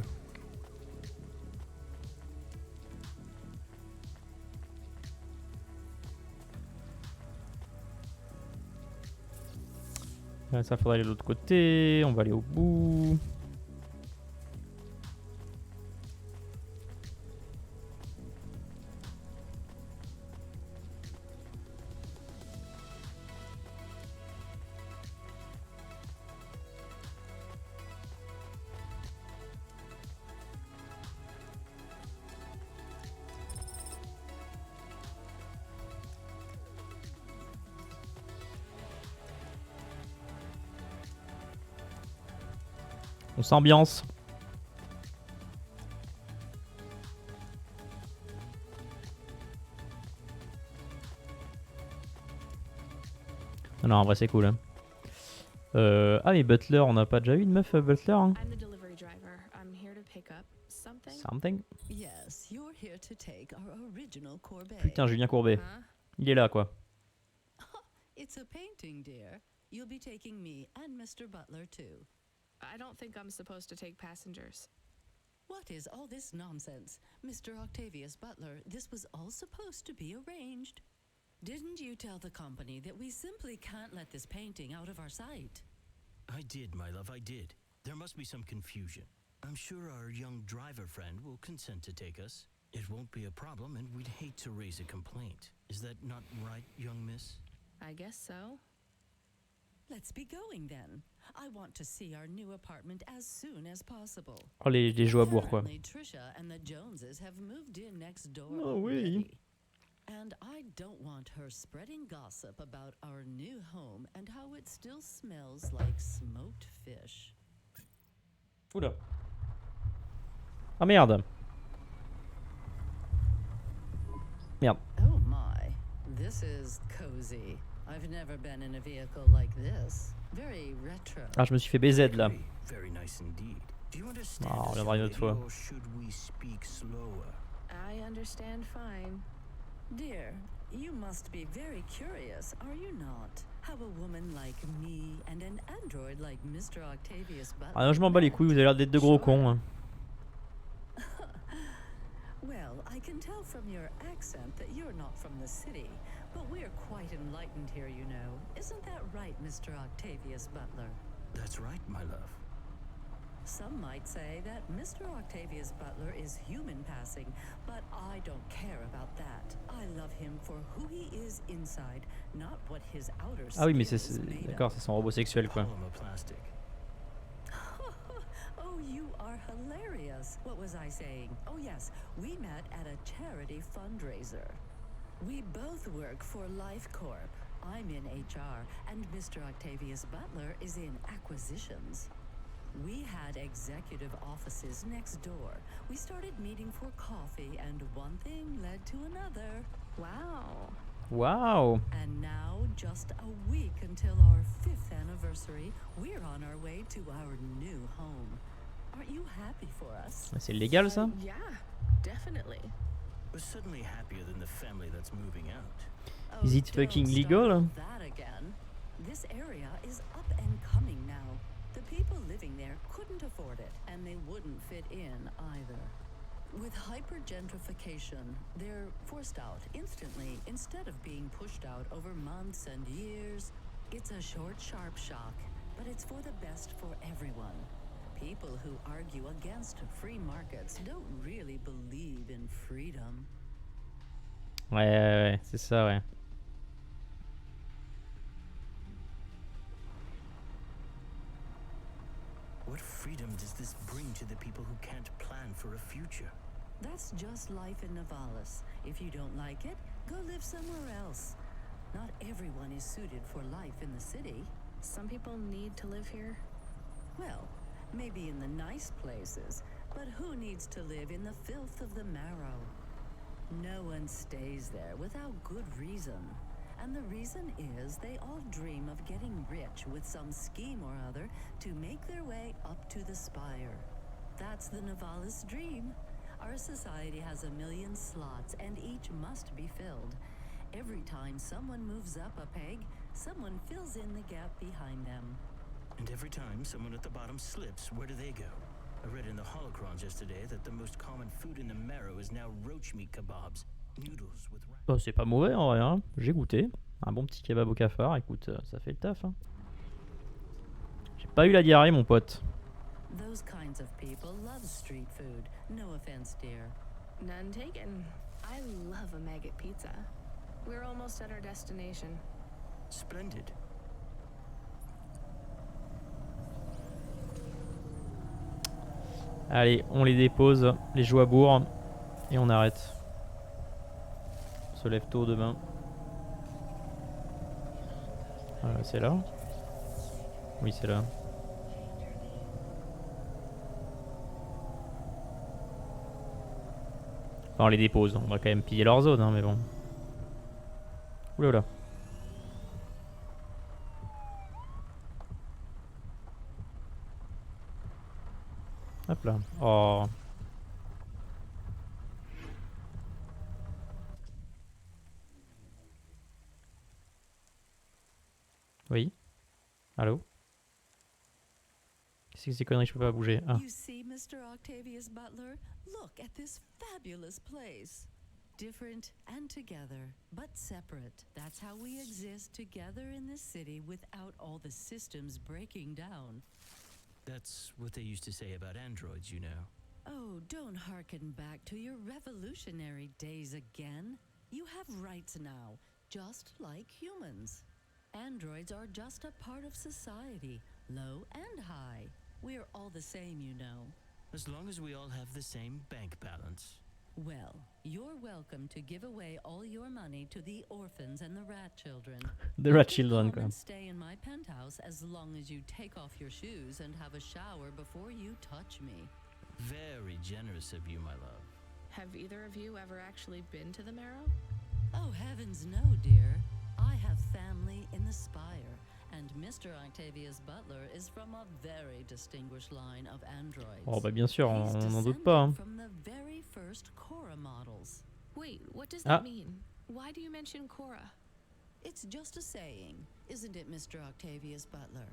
A: Ça faudrait aller de l'autre côté, on va aller au bout. On s'ambiance. Non, en vrai c'est cool. Hein. Ah mais Butler, on n'a pas déjà eu une meuf Butler hein? Something?
K: Yes, you're here to take our original Courbet.
A: Putain, Julien Courbet. Il est là quoi.
K: It's a painting, dear. You'll be taking me and Mr. Butler too.
B: I don't think I'm supposed to take passengers.
K: What is all this nonsense? Mr. Octavius Butler, this was all supposed to be arranged. Didn't you tell the company that we simply can't let this painting out of our sight?
R: I did, my love, I did. There must be some confusion. I'm sure our young driver friend will consent to take us. It won't be a problem, and we'd hate to raise a complaint. Is that not right, young miss?
B: I guess so.
K: Let's be going then. I want to see our new apartment as soon as possible.
A: Oh les jeux à bourre quoi.
K: Trisha and the Joneses have moved in next door
A: Oh oui.
K: And I don't want her spreading gossip about our new home and how it still smells like smoked fish.
A: Oula. Ah merde. Merde.
K: Oh my. This is cozy. I've never been in a vehicle like this. Very retro.
A: Ah, je me suis fait BZ là.
R: Very nice indeed. Do you understand
A: Ah, on reviendra une autre fois.
R: or should we speak slower?
B: I understand fine.
K: Dear, you must be very curious, are you not? How a woman like me and an android like Mr. Octavius Butler.
A: Ah non, je m'en bats les couilles, vous avez l'air d'être de gros cons. Hein.
K: Well, I can tell from your accent that you're not from the city, but we're quite enlightened here, you know. Isn't that right, Mr. Octavius Butler?
R: That's right, my love.
K: Some might say that Mr. Octavius Butler is human passing, but I don't care about that. I love him for who he is inside, not what his outer
A: Ah oui, mais
K: skin
A: c'est
K: is made of.
A: d'accord, c'est son robot sexuel quoi.
K: Oh, you are hilarious. What was I saying? Oh yes, we met at a charity fundraiser. We both work for Life Corp. I'm in HR, and Mr. Octavius Butler is in acquisitions. We had executive offices next door. We started meeting for coffee, and one thing led to another.
B: Wow.
A: Wow.
K: And now, just a week until our 5th anniversary, we're on our way to our new home. Aren't you happy for us?
A: C'est légal ça?
B: Yeah, definitely.
R: We're suddenly happier than the family that's moving out.
A: Is it fucking legal?
K: That again. This area is up and coming now. The people living there couldn't
S: couldn't afford it, and they wouldn't fit in either. With hyper-gentrification, they're forced out instantly instead of being pushed out over months and years. It's a short, sharp shock, but it's for the best for everyone. People who argue against free markets don't really believe in freedom.
A: Ouais, c'est ça, ouais.
R: What freedom does this bring to the people who can't plan for a future?
S: That's just life in Nivalis. If you don't like it, go live somewhere else. Not everyone is suited for life in the city.
B: Some people need to live here.
S: Well, maybe in the nice places, but who needs to live in the filth of the marrow? No one stays there without good reason. And the reason is they all dream of getting rich with some scheme or other to make their way up to the spire. That's the Nivalis dream. Our society has 1 million slots and each must be filled. Every time someone moves up a peg, someone fills in the gap behind them.
R: And every time someone at the bottom slips, where do they go? I read in the holocrons yesterday that the most common food in the marrow is now roach meat kebabs, noodles with rice.
A: Oh, c'est pas mauvais en vrai, hein. J'ai goûté. Un bon petit kebab au cafard, écoute, ça fait le taf. Hein. J'ai pas eu la diarrhée, mon pote.
S: Those kinds of people love street food. No offense, dear.
B: None taken. I love a maggot pizza. We're almost at our destination.
R: Splendid.
A: Allez, on les dépose, les joue à bourre, et on arrête. On se lève tôt demain. C'est là? Oui, c'est là. Enfin, on les dépose, on va quand même piller leur zone, hein, mais bon. Oulala. Hop là. Oh. Oui. Allô? Qu'est-ce que c'est conneries, je peux pas bouger. Ah.
S: You see, Mr. Octavius Butler? Look at this fabulous place. Different and together, but separate. That's how we exist together in this city without all the systems breaking down.
R: That's what they used to say about androids, you know.
S: Oh, don't hearken back to your revolutionary days again. You have rights now, just like humans. Androids are just a part of society, low and high. We're all the same, you know.
R: As long as we all have the same bank balance.
S: Well, you're welcome to give away all your money to the orphans and the rat children.
A: The rat children,
S: Come
A: quoi.
S: and stay in my penthouse as long as you take off your shoes and have a shower before you touch me.
R: Very generous of you, my love.
B: Have either of you ever actually been to the Marrow?
S: Oh, heavens no, dear. I have family in the Spire, and Mr. Octavius Butler is from a very distinguished line of androids.
A: Oh bah bien sûr,
S: He's
A: on n'en doute pas. Hein.
S: from the very first Cora models.
B: Wait, what does
A: Ah.
B: that mean? Why do you mention Cora?
S: It's just a saying, isn't it, Mr. Octavius Butler?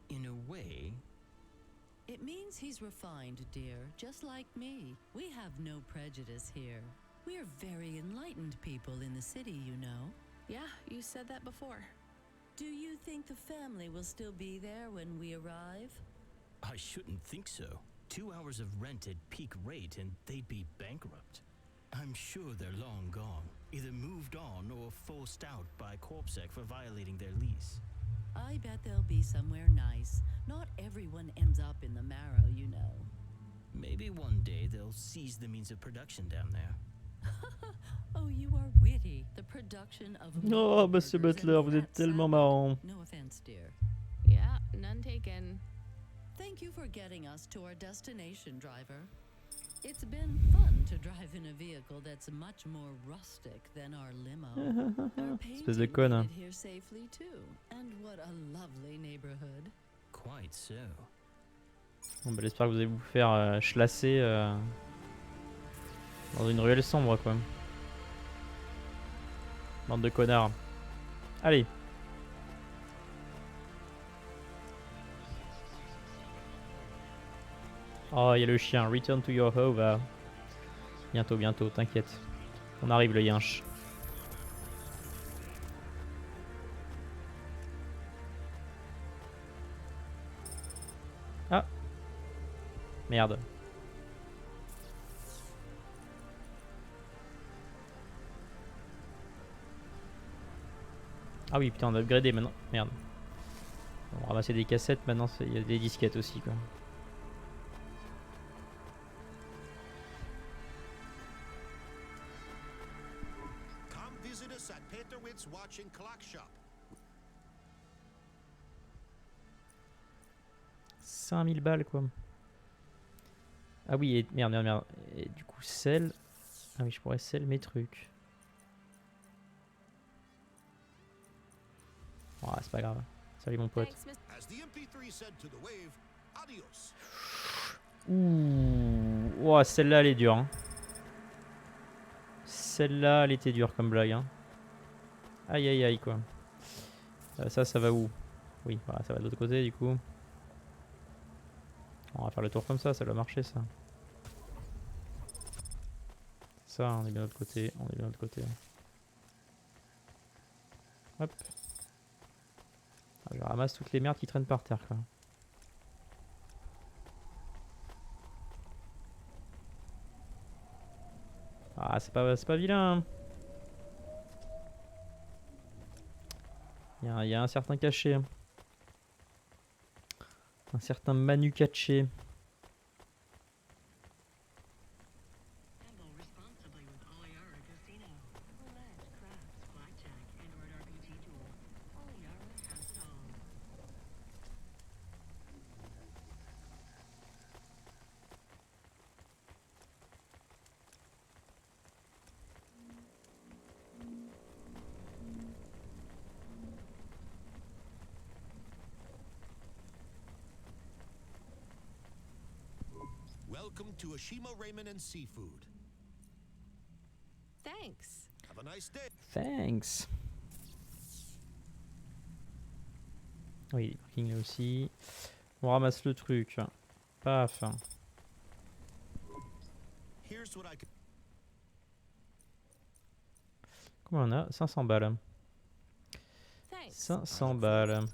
R: In a way.
S: It means he's refined, dear, just like me. We have no prejudice here. We're very enlightened people in the city, you know.
B: Yeah, you said that before.
S: Do you think the family will still be there when we arrive?
R: I shouldn't think so. 2 hours of rent at peak rate and they'd be bankrupt. I'm sure they're long gone, either moved on or forced out by Corpsec for violating their lease.
S: I bet they'll be somewhere nice. Not everyone ends up in the Marrow, you know.
R: Maybe one day they'll seize the means of production down there.
S: Oh, you are witty. The production of
A: Oh, Monsieur Butler, vous êtes tellement marrant.
S: No offense, dear.
B: Yeah, none taken.
S: Thank you for getting us to our destination, driver. It's been fun to drive in a vehicle that's much more rustic than our limo. Our
A: Espèce de
S: painting
A: conne.
S: made
A: Hein.
S: it here safely too. And what a lovely neighborhood.
R: Quite so.
A: Bon, bah, j'espère que vous allez vous faire chlasser dans une ruelle sombre, quoi. Bande de connards. Allez. Oh, il y a le chien. Return to your home. Bientôt, bientôt, t'inquiète. On arrive, le iench. Ah. Merde. Ah oui, putain, on a upgradé maintenant. Merde. On va ramasser des cassettes, maintenant il y a des disquettes aussi, quoi.
I: Come visit us at Peterwitz Watch and Clock Shop.
A: 5000 balles, quoi. Ah oui, et merde, merde, merde. Et du coup, sell. Ah oui, je pourrais sell mes trucs. Oh, c'est pas grave. Salut mon pote.
I: As the MP3 said to the wave, adios.
A: Ouh. Oh, celle-là, elle est dure. Hein. Celle-là, elle était dure comme blague. Hein. Aïe, aïe, aïe, quoi. Ça va où? Oui, voilà, ça va de l'autre côté, du coup. On va faire le tour comme ça doit marcher, ça. Ça, on est bien de l'autre côté, on est bien de l'autre côté. Hop. Je ramasse toutes les merdes qui traînent par terre, quoi. Ah, c'est pas vilain. Hein. Il y a un certain cachet. Hein. Un certain Manu caché.
I: Welcome to Ashima Ramen and Seafood.
B: Thanks.
I: Have a nice day.
A: Thanks. Oui, les parkings là aussi. On ramasse le truc. Paf.
I: Here's what I can...
A: Combien on a? 500 balles. 500 balles.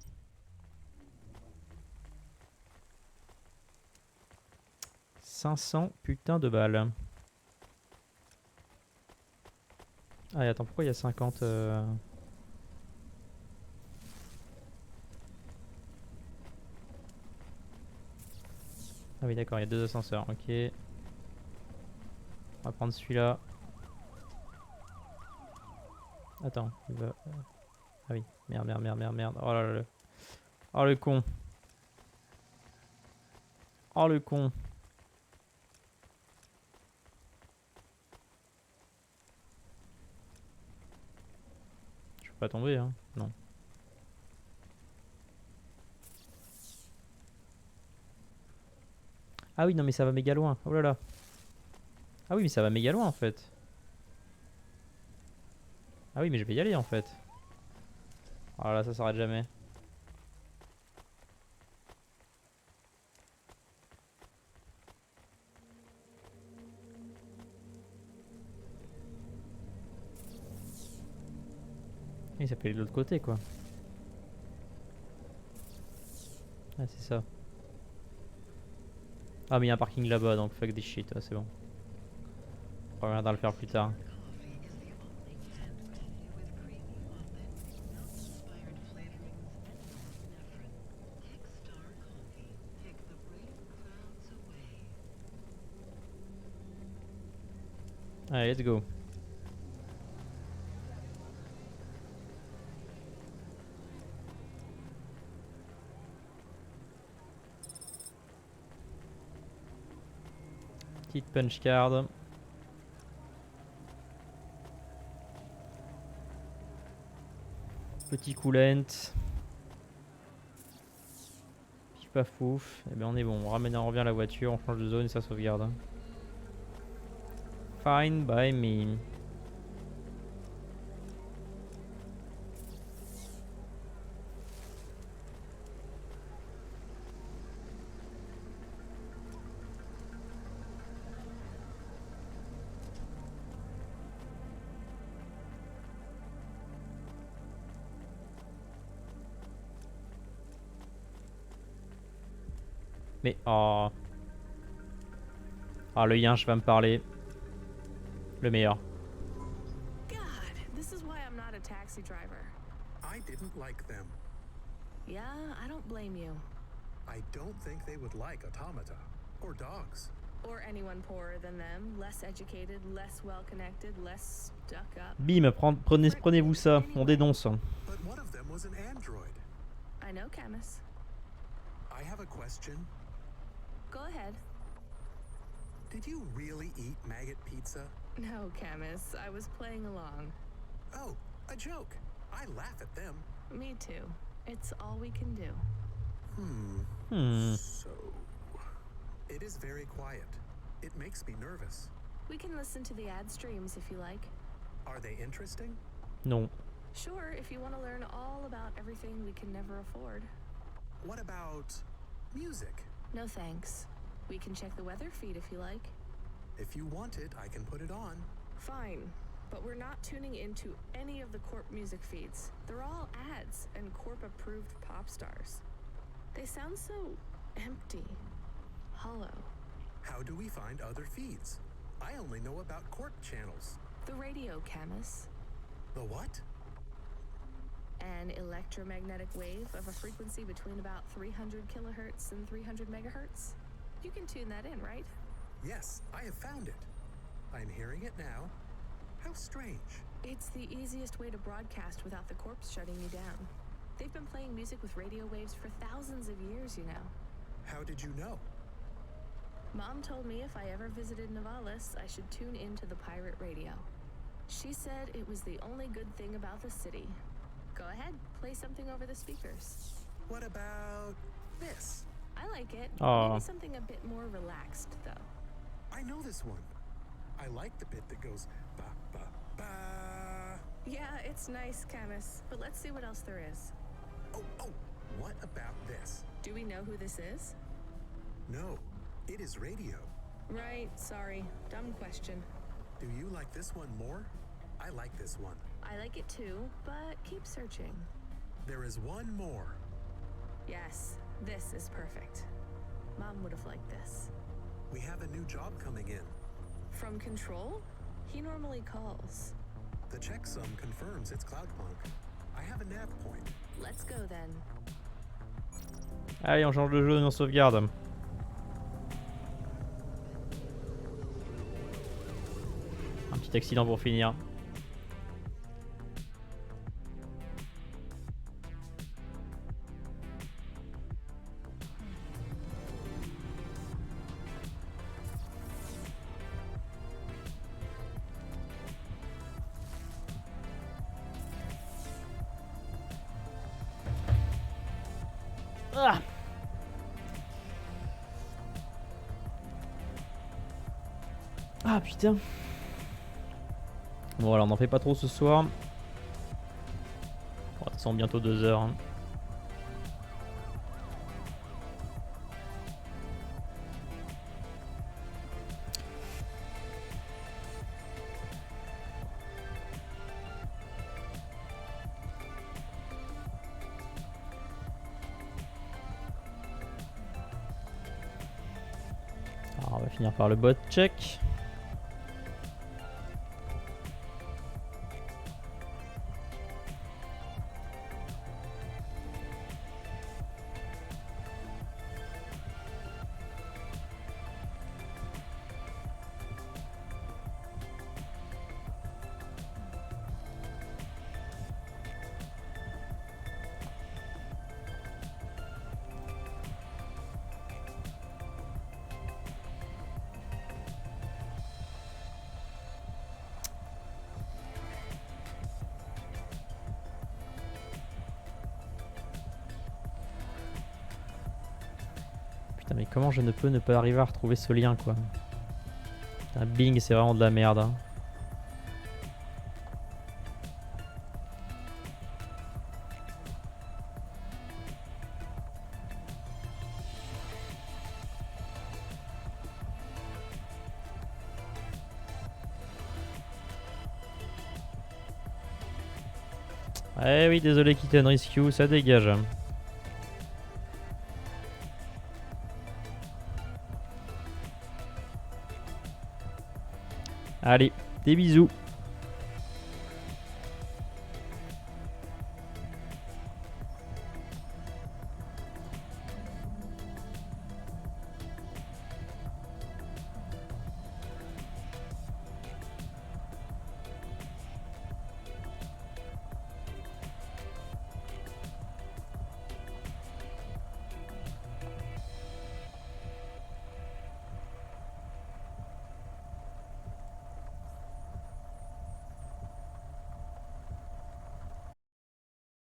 A: 500 putain de balles. Ah et attends, pourquoi il y a 50 Ah oui d'accord, il y a deux ascenseurs, ok. On va prendre celui-là. Attends, il va... Ah oui, merde, merde, merde, merde, merde. Oh là là là. Oh le con. Oh le con. Je peux pas tomber, hein. Non. Ah oui, non mais ça va méga loin. Oh là là. Ah oui, mais ça va méga loin en fait. Ah oui, mais je vais y aller en fait. Oh là, ça s'arrête jamais. Il s'appelle de l'autre côté quoi. Ah c'est ça. Ah mais il y a un parking là-bas donc fuck des shit, ah, c'est bon. On reviendra le faire plus tard. Allez, let's go. Petite punch card. Petit coolant. Pif paf pouf. Et bien on est bon. On ramène, on revient à la voiture, on change de zone et ça sauvegarde. Fine by me. Mais oh. Ah, le iench va me parler. Le meilleur.
B: God, this is why I'm not a taxi driver.
G: I didn't like them.
B: Yeah, I don't blame you.
G: I don't think they would like automata or dogs.
B: Or anyone poorer than them, less educated, less well-connected, less stuck up.
A: Bim, prenez-vous ça, on dénonce.
G: But one of them was an android.
B: I know, chemins.
G: I have a question.
B: Go ahead.
G: Did you really eat maggot pizza?
B: No, chemins. I was playing along.
G: Oh, a joke. I laugh at them.
B: Me too. It's all we can do.
G: So, it is very quiet. It makes me nervous.
B: We can listen to the ad streams if you like.
G: Are they interesting?
A: Non.
B: Sure, if you want to learn all about everything we can never afford.
G: What about music?
B: No thanks. We can check the weather feed if you like.
G: If you want it, I can put it on.
B: Fine, but we're not tuning into any of the Corp music feeds. They're all ads and Corp-approved pop stars. They sound so empty, hollow.
G: How do we find other feeds? I only know about Corp channels.
B: The radio, chemins.
G: The what?
B: An electromagnetic wave of a frequency between about 300 kilohertz and 300 megahertz. You can tune that in, right?
G: Yes, I have found it. I'm hearing it now. How strange.
B: It's the easiest way to broadcast without the Corps shutting you down. They've been playing music with radio waves for thousands of years, you know.
G: How did you know?
B: Mom told me if I ever visited Novalis, I should tune into the pirate radio. She said it was the only good thing about the city. Go ahead, play something over the speakers.
G: What about this?
B: I like it.
A: Aw.
B: Maybe something a bit more relaxed, though.
G: I know this one. I like the bit that goes ba ba ba.
B: Yeah, it's nice, chemins, but let's see what else there is.
G: Oh, what about this?
B: Do we know who this is?
G: No, it is radio.
B: Right, sorry. Dumb question.
G: Do you like this one more? I like this one.
B: I like it too, but keep searching.
G: There is one more.
B: Yes, this is perfect. Mom would have liked this.
G: We have a new job coming in.
B: From Control? He normally calls.
G: The checksum confirms it's Cloudpunk. I have a nav point.
B: Let's go then.
A: Allez, on change de jeu et on sauvegarde. Un petit accident pour finir. Ah. Ah putain. Bon alors on n'en fait pas trop ce soir. Bon, de toute façon bientôt 2 heures. Hein. Alors, on va finir par le bot check. Putain mais comment je ne peux ne pas arriver à retrouver ce lien quoi. Putain, Bing c'est vraiment de la merde hein. Eh oui désolé Kitten Rescue, ça dégage. Allez, des bisous.